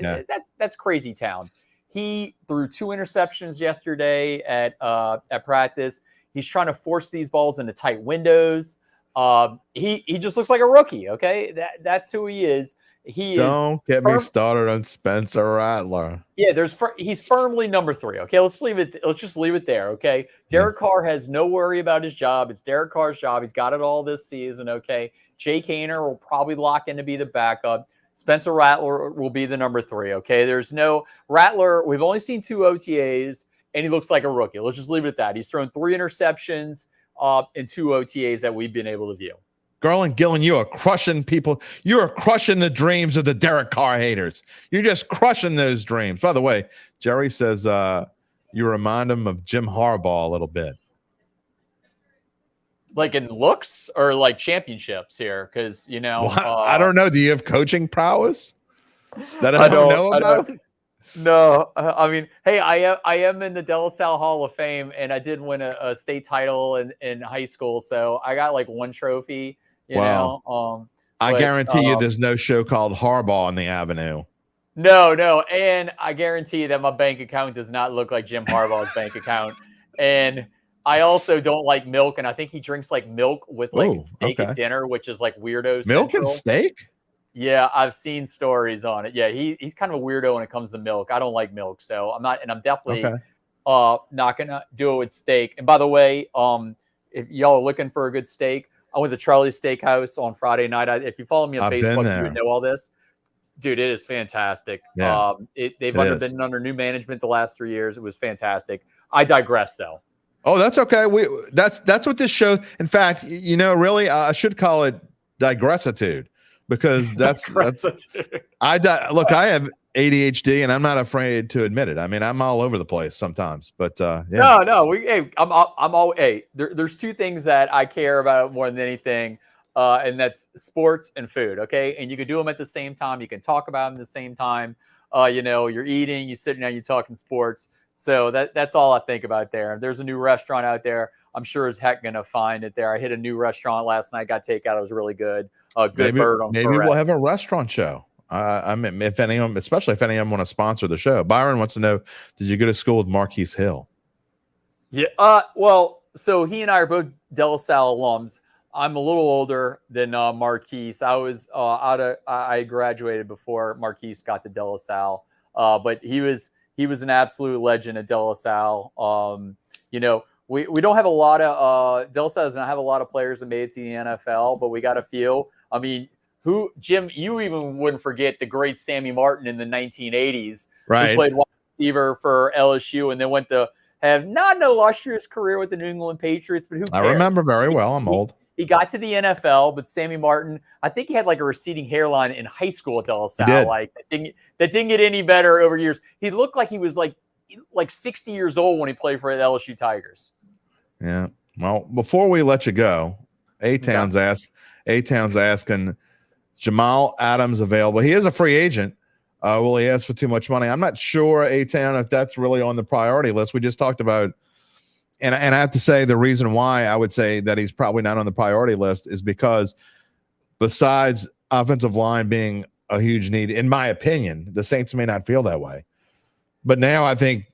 that's crazy town. He threw 2 interceptions yesterday at practice. He's trying to force these balls into tight windows. He just looks like a rookie. Okay, that's who he is. Don't get me started on Spencer Rattler. Yeah, he's firmly number 3. Okay, let's just leave it there. Okay, Derek Carr has no worry about his job. It's Derek Carr's job. He's got it all this season. Okay, Jake Haener will probably lock in to be the backup. Spencer Rattler will be the number 3. Okay, there's no Rattler. We've only seen 2 OTAs, and he looks like a rookie. Let's just leave it at that. He's thrown 3 interceptions in 2 OTAs that we've been able to view. Garland Gillen, you are crushing people. You are crushing the dreams of the Derek Carr haters. You're just crushing those dreams. By the way, Jerry says you remind him of Jim Harbaugh a little bit. Like in looks or like championships here? Because, I don't know. Do you have coaching prowess that I don't know about? No, I mean, hey, I am in the De La Salle Hall of Fame, and I did win a state title in high school, so I got like 1 trophy. You know, I guarantee you, there's no show called Harbaugh on the Avenue. No, and I guarantee that my bank account does not look like Jim Harbaugh's bank account, and I also don't like milk, and I think he drinks like milk with like steak at dinner, which is like weirdo. Milk central. And steak? Yeah, I've seen stories on it. Yeah, he's kind of a weirdo when it comes to milk. I don't like milk, so I'm definitely not gonna do it with steak. And by the way, if y'all are looking for a good steak, I went to Charlie's Steakhouse on Friday night. If you follow me on Facebook, you would know all this. Dude, it is fantastic. Yeah. They've been under new management the last 3 years. It was fantastic. I digress, though. Oh, that's okay. That's what this show. In fact, really, I should call it Digressitude, because that's I have ADHD, and I'm not afraid to admit it. I mean, I'm all over the place sometimes, but no, there's 2 things that I care about more than anything, and that's sports and food. Okay, and you can do them at the same time. You can talk about them at the same time. You're eating, you're sitting down, you're talking sports. So that's all I think about there. If there's a new restaurant out there, I'm sure as heck gonna find it there. I hit a new restaurant last night, got takeout. It was really good. Maybe we'll have a restaurant show. I mean, especially if any of them want to sponsor the show. Byron wants to know, did you go to school with Marquise Hill? Yeah. Well, so he and I are both De La Salle alums. I'm a little older than Marquise. I graduated before Marquise got to De La Salle. But he was an absolute legend at De La Salle. We don't have a lot of De La Salle doesn't have a lot of players that made it to the NFL, but we got a few. I mean, Jim, you even wouldn't forget the great Sammy Martin in the 1980s, right? Who played wide receiver for LSU and then went to have not an illustrious career with the New England Patriots, but who cares? I remember very well. I'm old. He got to the NFL, but Sammy Martin, I think he had like a receding hairline in high school at De La Salle. Like that didn't get any better over years. He looked like he was like 60 years old when he played for the LSU Tigers. Yeah. Well, before we let you go, A-Town's asking, Jamal Adams available. He is a free agent. Will he ask for too much money? I'm not sure, A-Town, if that's really on the priority list. We just talked about, and I have to say the reason why I would say that he's probably not on the priority list is because besides offensive line being a huge need, in my opinion, the Saints may not feel that way. But now I think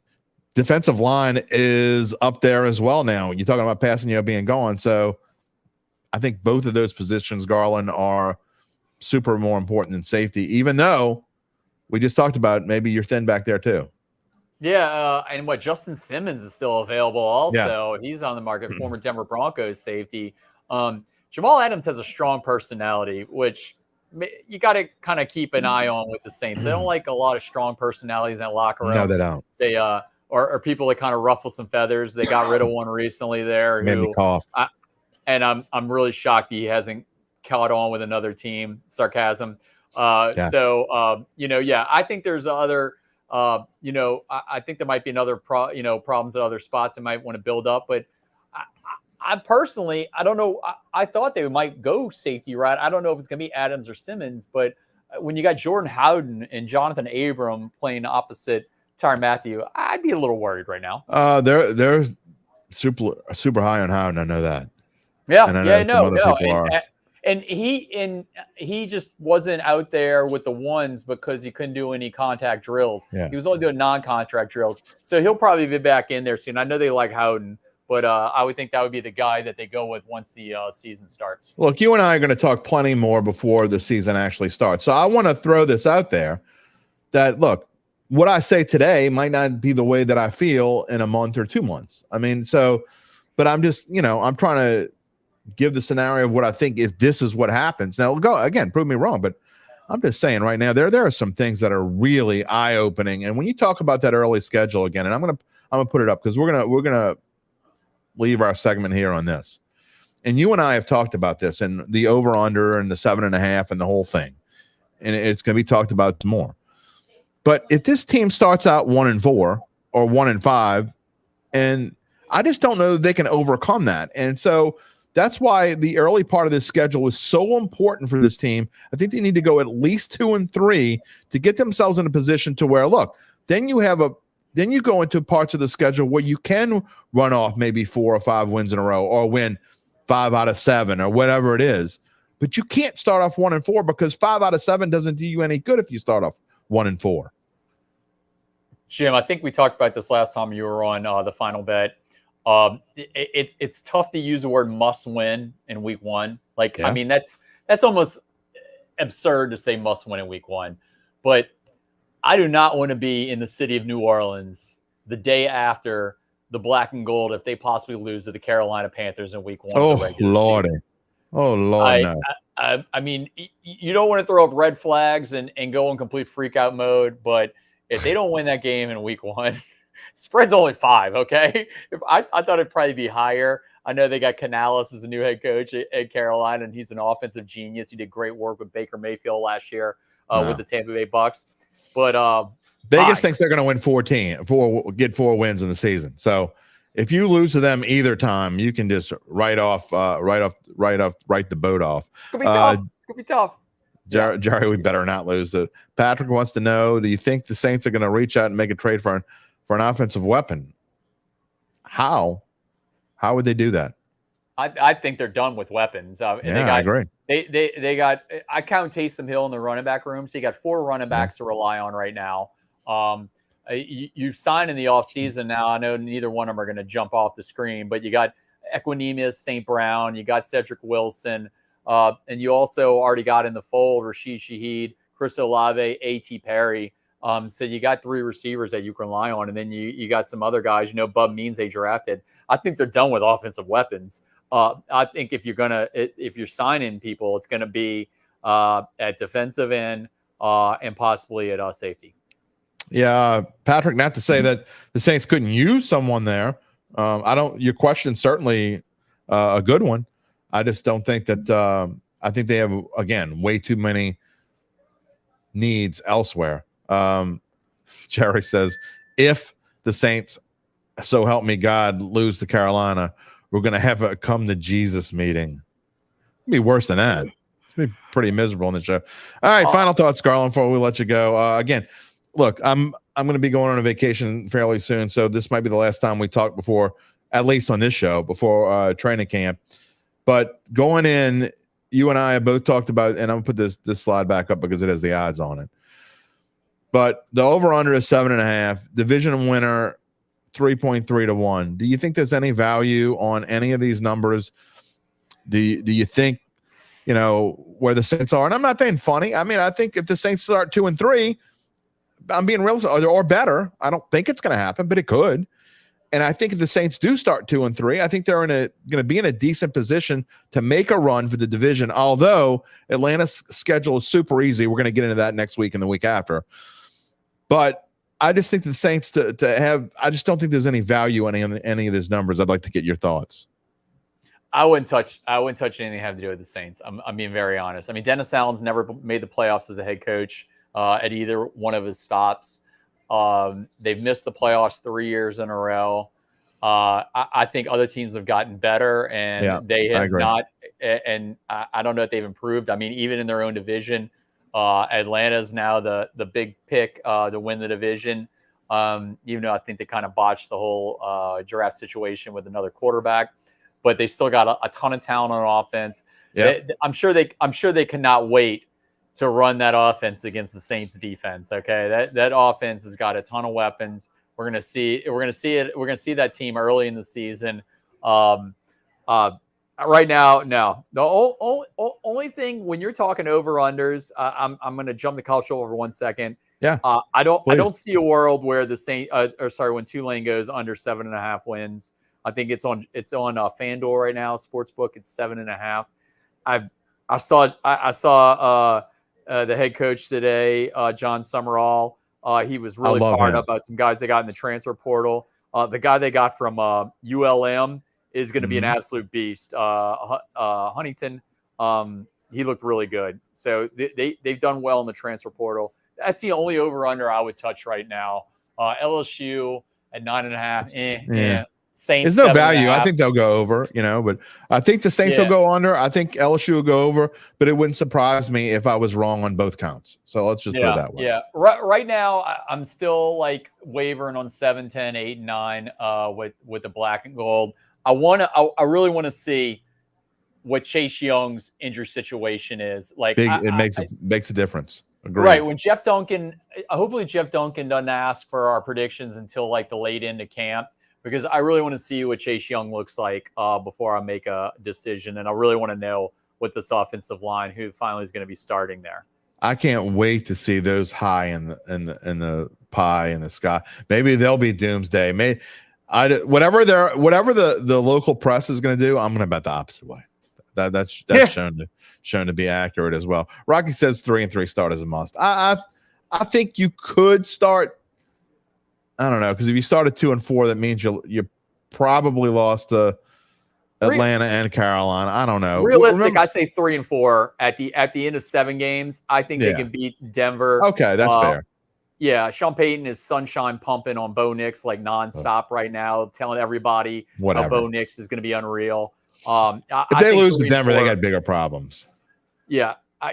defensive line is up there as well now. You're talking about Kpassagnon being gone. So I think both of those positions, Garland, are super more important than safety, even though we just talked about maybe you're thin back there too. Yeah, and Justin Simmons is still available also. Yeah. He's on the market, former Denver Broncos safety. Jamal Adams has a strong personality, which you got to kind of keep an eye on with the Saints. They don't like a lot of strong personalities in that locker room. No, they don't. They are people that kind of ruffle some feathers. They got rid of one recently there. Made me cough. I'm really shocked he hasn't caught on with another team. Sarcasm. I think there's other. I think there might be another problems at other spots that might want to build up, but I personally, I don't know. I thought they might go safety route. I don't know if it's going to be Adams or Simmons, but when you got Jordan Howden and Jonathan Abram playing opposite Tyrann Mathieu, I'd be a little worried right now. They're super high on Howden. I know that. Yeah, and he just wasn't out there with the ones because he couldn't do any contact drills. Yeah. He was only doing non-contract drills. So he'll probably be back in there soon. I know they like Howden, but I would think that would be the guy that they go with once the season starts. Look, you and I are going to talk plenty more before the season actually starts. So I want to throw this out there that, look, what I say today might not be the way that I feel in a month or 2 months. I mean, but I'm just, I'm trying to give the scenario of what I think if this is what happens. Now, go again, prove me wrong, but I'm just saying right now there are some things that are really eye-opening. And when you talk about that early schedule again, and I'm gonna put it up because we're gonna leave our segment here on this. And you and I have talked about this and the over/under and the 7.5 and the whole thing, and it's gonna be talked about more. But if this team starts out 1-4 or 1-5, and I just don't know that they can overcome that, and so. That's why the early part of this schedule is so important for this team. I think they need to go at least 2-3 to get themselves in a position to where, look, then you go into parts of the schedule where you can run off maybe 4 or 5 wins in a row or win 5 out of 7 or whatever it is. But you can't start off 1-4 because 5 out of 7 doesn't do you any good if you start off 1-4. Jim, I think we talked about this last time you were on the Final Bet. It's tough to use the word must win in week 1. I mean, that's almost absurd to say must win in week 1, but I do not want to be in the city of New Orleans the day after the black and gold, if they possibly lose to the Carolina Panthers in week 1. Oh Lordy. Oh Lord. No. I mean, you don't want to throw up red flags and go in complete freak out mode, but if they don't win that game in week 1, spread's only 5, okay? I thought it'd probably be higher. I know they got Canales as a new head coach at Carolina, and he's an offensive genius. He did great work with Baker Mayfield last year with the Tampa Bay Bucks. But Vegas thinks they're going to win get 4 wins in the season. So if you lose to them either time, you can just write the boat off. It's gonna be tough. Jerry, we better not lose. Patrick wants to know: do you think the Saints are going to reach out and make a trade for an offensive weapon? How would they do that? I think they're done with weapons. I agree. They got. I count Taysom Hill in the running back room, so you got 4 running backs to rely on right now. you signed in the offseason now. I know neither one of them are going to jump off the screen, but you got Equanimeous St. Brown, you got Cedric Wilson, and you also already got in the fold Rashid Shaheed, Chris Olave, A.T. Perry. So you got 3 receivers that you can rely on, and then you got some other guys. Bub Means they drafted. I think they're done with offensive weapons. I think if you're signing people, it's going to be at defensive end and possibly at safety. Yeah, Patrick. Not to say that the Saints couldn't use someone there. Your question's certainly a good one. I just don't think that. I think they have, again, way too many needs elsewhere. Jerry says, if the Saints, so help me God, lose to Carolina, we're going to have a come to Jesus meeting. It'd be worse than that. It'd be pretty miserable in the show. All right, final thoughts, Garland, before we let you go. Again, look, I'm going to be going on a vacation fairly soon, so this might be the last time we talk before, at least on this show, before training camp. But going in, you and I have both talked about, and I'm going to put this slide back up because it has the odds on it. But the over-under is 7.5. Division winner, 3.3 to 1. Do you think there's any value on any of these numbers? Do you think, where the Saints are? And I'm not being funny. I mean, I think if the Saints start 2-3, I'm being real, or better. I don't think it's going to happen, but it could. And I think if the Saints do start 2-3, I think they're going to be in a decent position to make a run for the division. Although Atlanta's schedule is super easy, we're going to get into that next week and the week after. But I just think the Saints to have. I just don't think there's any value in any of these numbers. I'd like to get your thoughts. I wouldn't touch anything that have to do with the Saints. I'm being very honest. I mean, Dennis Allen's never made the playoffs as a head coach at either one of his stops. They've missed the playoffs 3 years in a row. I think other teams have gotten better, and they have not. And I don't know if they've improved. I mean, even in their own division, Atlanta's now the big pick to win the division. Even though I think they kind of botched the whole draft situation with another quarterback, but they still got a ton of talent on offense. Yep. I'm sure they cannot wait to run that offense against the Saints defense. Okay. That offense has got a ton of weapons. We're going to see that team early in the season. Right now, no. The only thing when you're talking over-unders, I'm going to jump the college football for 1 second. Yeah. I don't see a world where when Tulane goes under 7.5 wins. I think it's on FanDuel right now, Sportsbook. It's 7.5. I saw the head coach today, John Summerall. He was really fired up about some guys they got in the transfer portal. The guy they got from ULM is going to be an absolute beast. Huntington, he looked really good. So they've done well in the transfer portal. That's the only over-under I would touch right now. LSU at 9.5. Saints. There's no value. I think they'll go over, but I think the Saints will go under. I think LSU will go over, but it wouldn't surprise me if I was wrong on both counts. So let's just put it that way. Yeah. Right now, I'm still wavering on 7, 10, 8, 9 with the black and gold. I really want to see what Chase Young's injury situation is. It makes a difference. Agreed. Right. When hopefully Jeff Duncan doesn't ask for our predictions until the late end of camp, because I really want to see what Chase Young looks like before I make a decision. And I really want to know what this offensive line, who finally is going to be starting there. I can't wait to see those high in the pie in the sky. Maybe they'll be doomsday. Whatever the local press is going to do, I'm going to bet the opposite way. That's shown to be accurate as well. Rocky says 3-3 start is a must. I think you could start. I don't know, because if you started 2-4, that means you probably lost to Atlanta and Carolina. I don't know. Realistic, I say 3-4 at the end of 7 games. I think they can beat Denver. Okay, that's fair. Yeah, Sean Payton is sunshine pumping on Bo Nix nonstop right now, telling everybody how Bo Nix is going to be unreal. If they lose to Denver, they got bigger problems. Yeah, I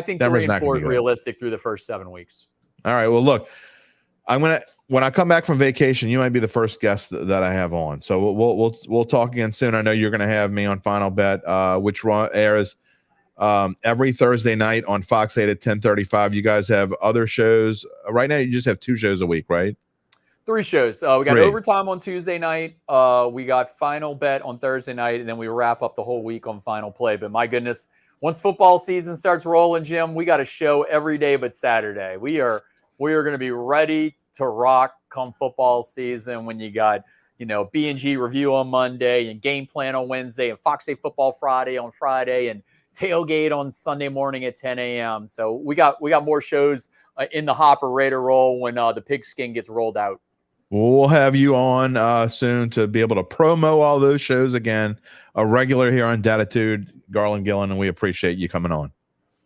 think 3-4 is realistic through the first 7 weeks. All right. Well, look, when I come back from vacation, you might be the first guest that I have on. So we'll talk again soon. I know you're going to have me on Final Bet, which airs every Thursday night on Fox 8 at 10:35. You guys have other shows right now. You just have 2 shows a week, right? 3 shows. We got overtime on Tuesday night. We got final bet on Thursday night, and then we wrap up the whole week on final play. But my goodness, once football season starts rolling, Jim, we got a show every day but Saturday. We are going to be ready to rock come football season when you got, B&G review on Monday and game plan on Wednesday and Fox Day Football Friday on Friday and tailgate on Sunday morning at 10 a.m. So we got more shows in the hopper ready to roll when the pigskin gets rolled out. We'll have you on soon to be able to promo all those shows again. A regular here on Dattitude, Garland Gillen, and we appreciate you coming on.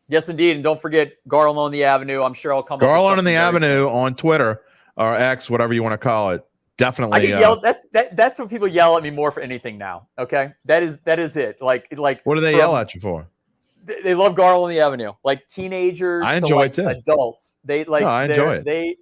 Yes, indeed. And don't forget Garland on the Avenue. I'm sure I'll come Garland on the Avenue on Twitter or X, whatever you want to call it. Definitely. I get yelled. That's what people yell at me more for anything now. Okay, that is it. Like. What do they yell at you for? They love Garland on the Avenue. Like teenagers, I enjoy it too. Adults, they like. No, I enjoy it.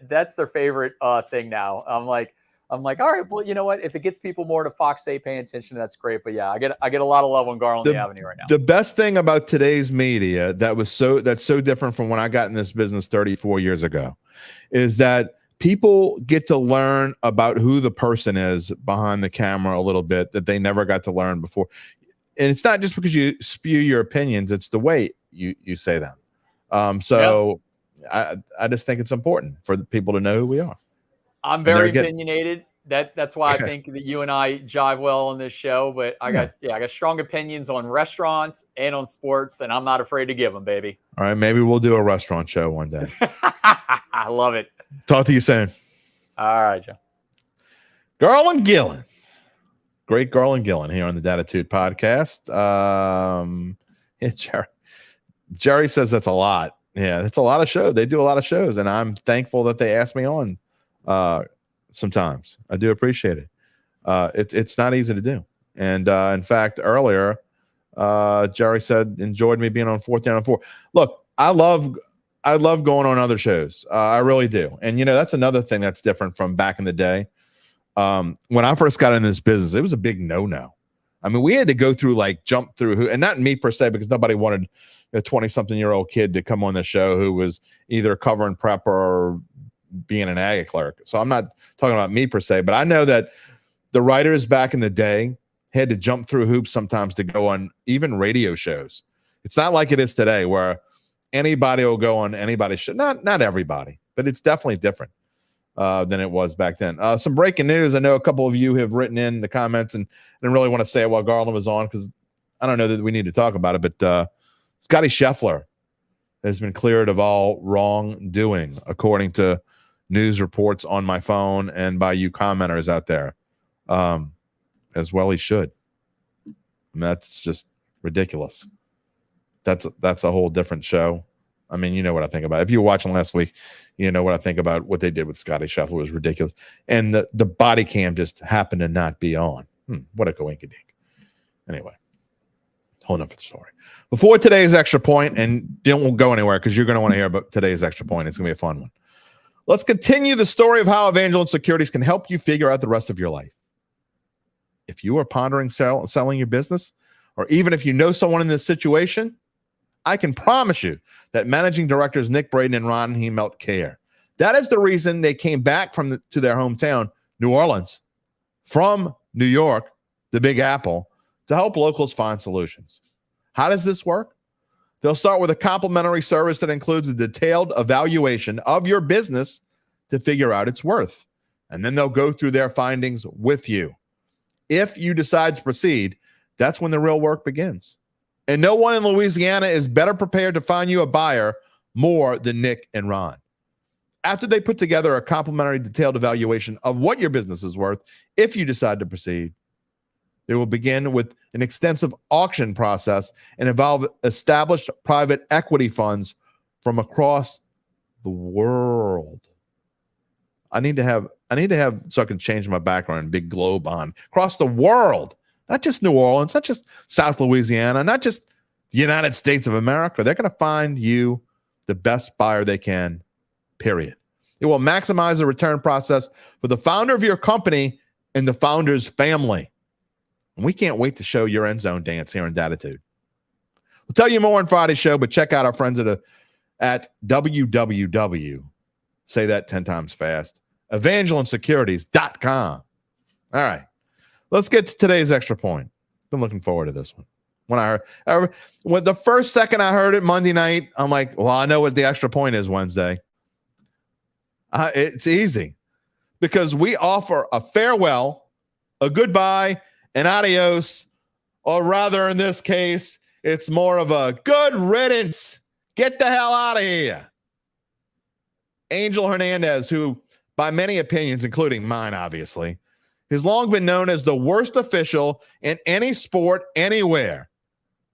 That's their favorite thing now. I'm like, all right, well, you know what? If it gets people more to Fox 8 paying attention, that's great. But yeah, I get a lot of love on Garland on the Avenue right now. The best thing about today's media that's so different from when I got in this business 34 years ago is that people get to learn about who the person is behind the camera a little bit that they never got to learn before. And it's not just because you spew your opinions, it's the way you say them. I just think it's important for the people to know who we are. I'm very opinionated. That's why I think that you and I jive well on this show. But I got strong opinions on restaurants and on sports, and I'm not afraid to give them, baby. All right, maybe we'll do a restaurant show one day. I love it. Talk to you soon. All right, Joe. Garland Gillen. Great Garland Gillen here on the Dattitude podcast. Jerry says that's a lot. Yeah, that's a lot of shows. They do a lot of shows, and I'm thankful that they ask me on sometimes. I do appreciate it. It's not easy to do. And in fact, earlier, Jerry said, enjoyed me being on 4th Down and 4. Look, I love going on other shows. I really do. And, that's another thing that's different from back in the day. When I first got in this business, it was a big no-no. I mean, we had to go through jump through who, and not me per se, because nobody wanted a 20-something-year-old kid to come on the show who was either covering prep or being an ag clerk. So I'm not talking about me per se, but I know that the writers back in the day had to jump through hoops sometimes to go on even radio shows. It's not like it is today where anybody will go on anybody's show. Not everybody, but it's definitely different than it was back then. Some breaking news. I know a couple of you have written in the comments and didn't really want to say it while Garland was on because I don't know that we need to talk about it, but Scotty Scheffler has been cleared of all wrongdoing, according to news reports on my phone and by you commenters out there. As well he should. I mean, that's just ridiculous. That's a whole different show. I mean, you know what I think about it. If you were watching last week, you know what I think about what they did with Scotty Scheffler was ridiculous. And the body cam just happened to not be on. What a coinkydink. Anyway, whole nother story. Before today's extra point, and don't go anywhere because you're going to want to hear about today's extra point. It's going to be a fun one. Let's continue the story of how Evangeline Securities can help you figure out the rest of your life. If you are pondering selling your business, or even if you know someone in this situation, I can promise you that managing directors Nick Braden and Ron Hemelt care. That is the reason they came back to their hometown, New Orleans, from New York, the Big Apple, to help locals find solutions. How does this work? They'll start with a complimentary service that includes a detailed evaluation of your business to figure out its worth. And then they'll go through their findings with you. If you decide to proceed, that's when the real work begins. And no one in Louisiana is better prepared to find you a buyer more than Nick and Ron. After they put together a complimentary detailed evaluation of what your business is worth, if you decide to proceed, they will begin with an extensive auction process and involve established private equity funds from across the world. I need to have so I can change my background, big globe on across the world, not just New Orleans, not just South Louisiana, not just the United States of America. They're going to find you the best buyer they can, period. It will maximize the return process for the founder of your company and the founder's family. And we can't wait to show your end zone dance here in Dattitude. We'll tell you more on Friday's show, but check out our friends at www. Say that 10 times fast. EvangelinSecurities.com. All right. Let's get to today's extra point. Been looking forward to this one. When the first second I heard it Monday night, I'm like, well, I know what the extra point is Wednesday. It's easy because we offer a farewell, a goodbye, an adios, or rather in this case, it's more of a good riddance. Get the hell out of here. Angel Hernandez, who by many opinions, including mine, obviously, has long been known as the worst official in any sport anywhere.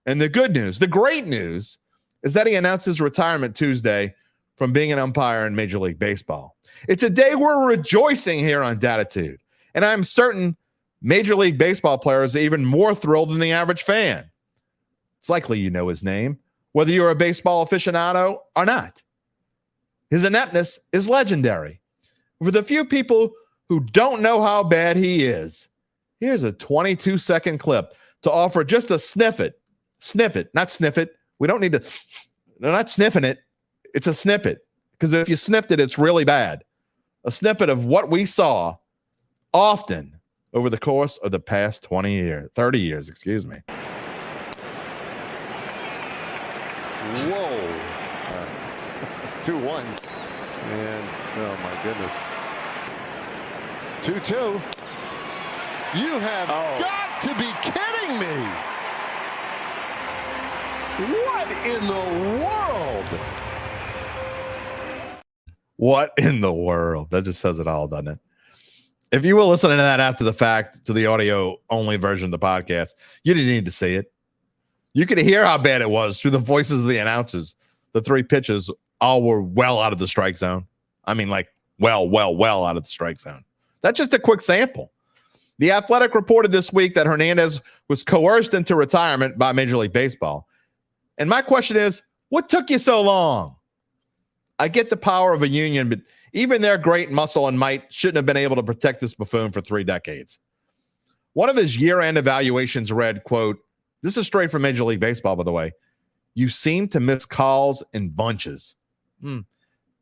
And the good news, the great news, is that he announced his retirement Tuesday from being an umpire in Major League Baseball. It's a day we're rejoicing here on Dattitude. And I'm certain Major League Baseball players are even more thrilled than the average fan. It's likely you know his name, whether you're a baseball aficionado or not. His ineptness is legendary. For the few people who don't know how bad he is, here's a 22-second clip to offer just a snippet, not sniff it. We don't need to, they're not sniffing it. It's a snippet, because if you sniffed it, it's really bad. A snippet of what we saw often over the course of the past 30 years, excuse me. Whoa. 2-1. And, oh my goodness. 2-2. You have got to be kidding me. What in the world? What in the world? That just says it all, doesn't it? If you were listening to that after the fact, to the audio-only version of the podcast, you didn't need to see it. You could hear how bad it was through the voices of the announcers. The three pitches all were well out of the strike zone. I mean, like, well out of the strike zone. That's just a quick sample. The Athletic reported this week that Hernandez was coerced into retirement by Major League Baseball. And my question is, what took you so long? I get the power of a union, but even their great muscle and might shouldn't have been able to protect this buffoon for 3 decades. One of his year-end evaluations read, quote, this is straight from Major League Baseball, by the way, you seem to miss calls in bunches.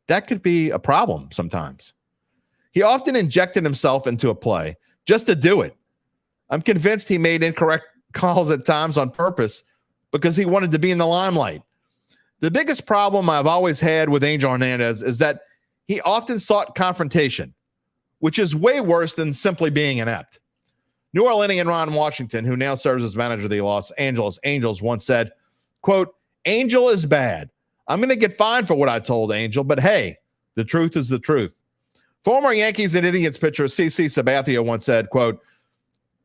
That could be a problem sometimes. He often injected himself into a play just to do it. I'm convinced he made incorrect calls at times on purpose because he wanted to be in the limelight. The biggest problem I've always had with Angel Hernandez is that he often sought confrontation, which is way worse than simply being inept. New Orleanian Ron Washington, who now serves as manager of the Los Angeles Angels, once said, quote, Angel is bad. I'm going to get fined for what I told Angel, but hey, the truth is the truth. Former Yankees and Indians pitcher CC Sabathia once said, quote,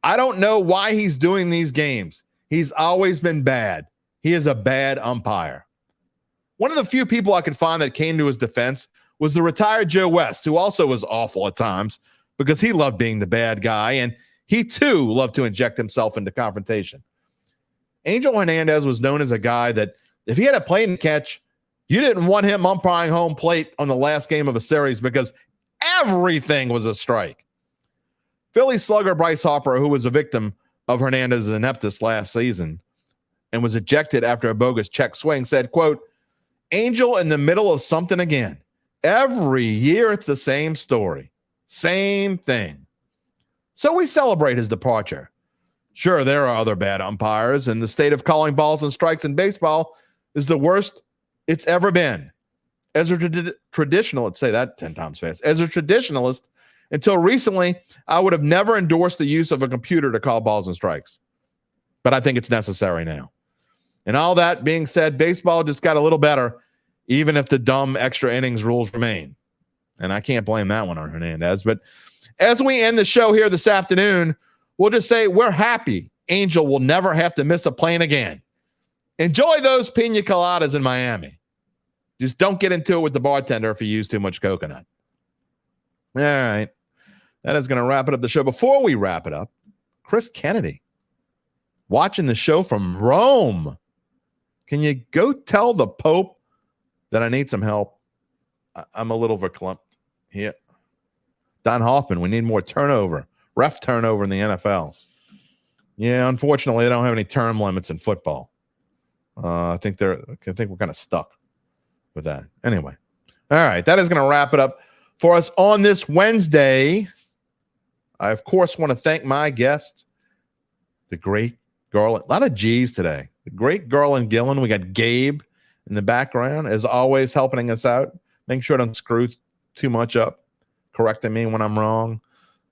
I don't know why he's doing these games. He's always been bad. He is a bad umpire. One of the few people I could find that came to his defense was the retired Joe West, who also was awful at times because he loved being the bad guy, and he too loved to inject himself into confrontation. Angel Hernandez was known as a guy that if he had a play and catch, you didn't want him umpiring home plate on the last game of a series because everything was a strike. Philly slugger Bryce Harper, who was a victim of Hernandez's ineptness last season and was ejected after a bogus check swing, said, quote, Angel in the middle of something again. Every year it's the same story. Same thing. So we celebrate his departure. Sure, there are other bad umpires, and the state of calling balls and strikes in baseball is the worst it's ever been. As a traditionalist, say that 10 times fast. As a traditionalist, until recently, I would have never endorsed the use of a computer to call balls and strikes. But I think it's necessary now. And all that being said, baseball just got a little better, even if the dumb extra innings rules remain. And I can't blame that one on Hernandez. But as we end the show here this afternoon, we'll just say we're happy Angel will never have to miss a plane again. Enjoy those pina coladas in Miami. Just don't get into it with the bartender if you use too much coconut. All right. That is going to wrap it up the show. Before we wrap it up, Chris Kennedy watching the show from Rome. Can you go tell the Pope that I need some help? I'm a little verklempt here. Don Hoffman, we need more turnover, ref turnover in the NFL. Yeah, unfortunately, they don't have any term limits in football. I think we're kind of stuck with that. Anyway, all right, that is going to wrap it up for us on this Wednesday. I, of course, want to thank my guest, the great Garland. A lot of G's today. The great Garland Gillen. We got Gabe in the background, as always, helping us out. Making sure I don't screw too much up, correcting me when I'm wrong,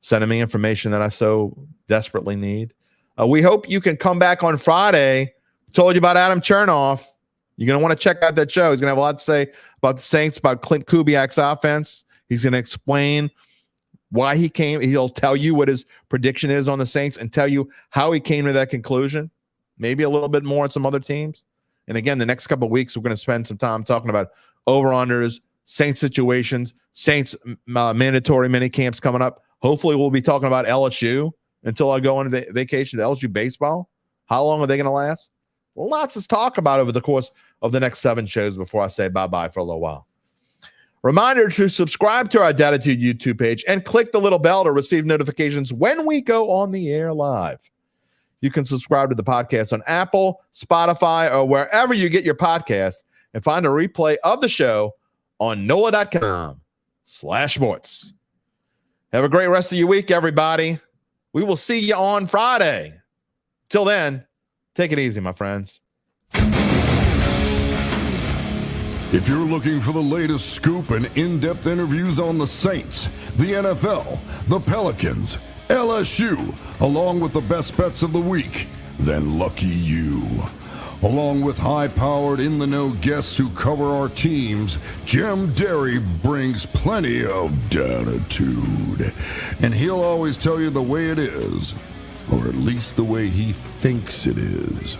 sending me information that I so desperately need. We hope you can come back on Friday. Told you about Adam Chernoff. You're going to want to check out that show. He's going to have a lot to say about the Saints, about Clint Kubiak's offense. He's going to explain why he came. He'll tell you what his prediction is on the Saints and tell you how he came to that conclusion. Maybe a little bit more on some other teams. And again, the next couple of weeks, we're going to spend some time talking about over-unders, Saints situations, Saints mandatory mini camps coming up. Hopefully, we'll be talking about LSU until I go on vacation to LSU baseball. How long are they going to last? Lots to talk about over the course of the next 7 shows before I say bye-bye for a little while. Reminder to subscribe to our Dattitude YouTube page and click the little bell to receive notifications when we go on the air live. You can subscribe to the podcast on Apple, Spotify, or wherever you get your podcast, and find a replay of the show on NOLA.com/sports. Have a great rest of your week, everybody. We will see you on Friday. Till then, take it easy, my friends. If you're looking for the latest scoop and in-depth interviews on the Saints, the NFL, the Pelicans, LSU, along with the best bets of the week, then lucky you. Along with high-powered, in-the-know guests who cover our teams, Jim Derry brings plenty of Dattitude. And he'll always tell you the way it is, or at least the way he thinks it is.